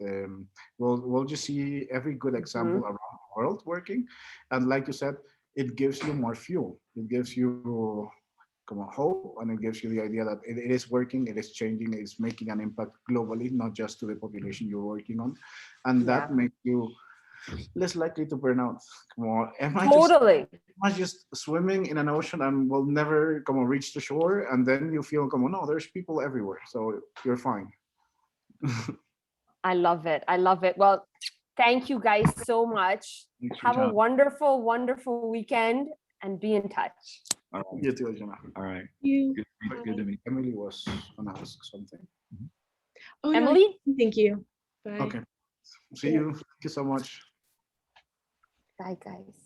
D: we'll just see every good example around the world working. And like you said, it gives you more fuel. It gives you hope, and it gives you the idea that it is working, it is changing, it is making an impact globally, not just to the population you're working on. And that makes you less likely to burn out. Am I just swimming in an ocean and will never reach the shore? And then you feel no, there's people everywhere, so you're fine.
E: I love it. I love it. Well, thank you guys so much. Have a wonderful, wonderful weekend, and be in touch.
C: All right.
D: You too, Jenna.
C: All right.
D: Good to meet. Emily was gonna ask something.
E: Oh, Emily?
B: No, thank you. Bye.
D: Okay. See you. Thank you so much.
E: Bye, guys.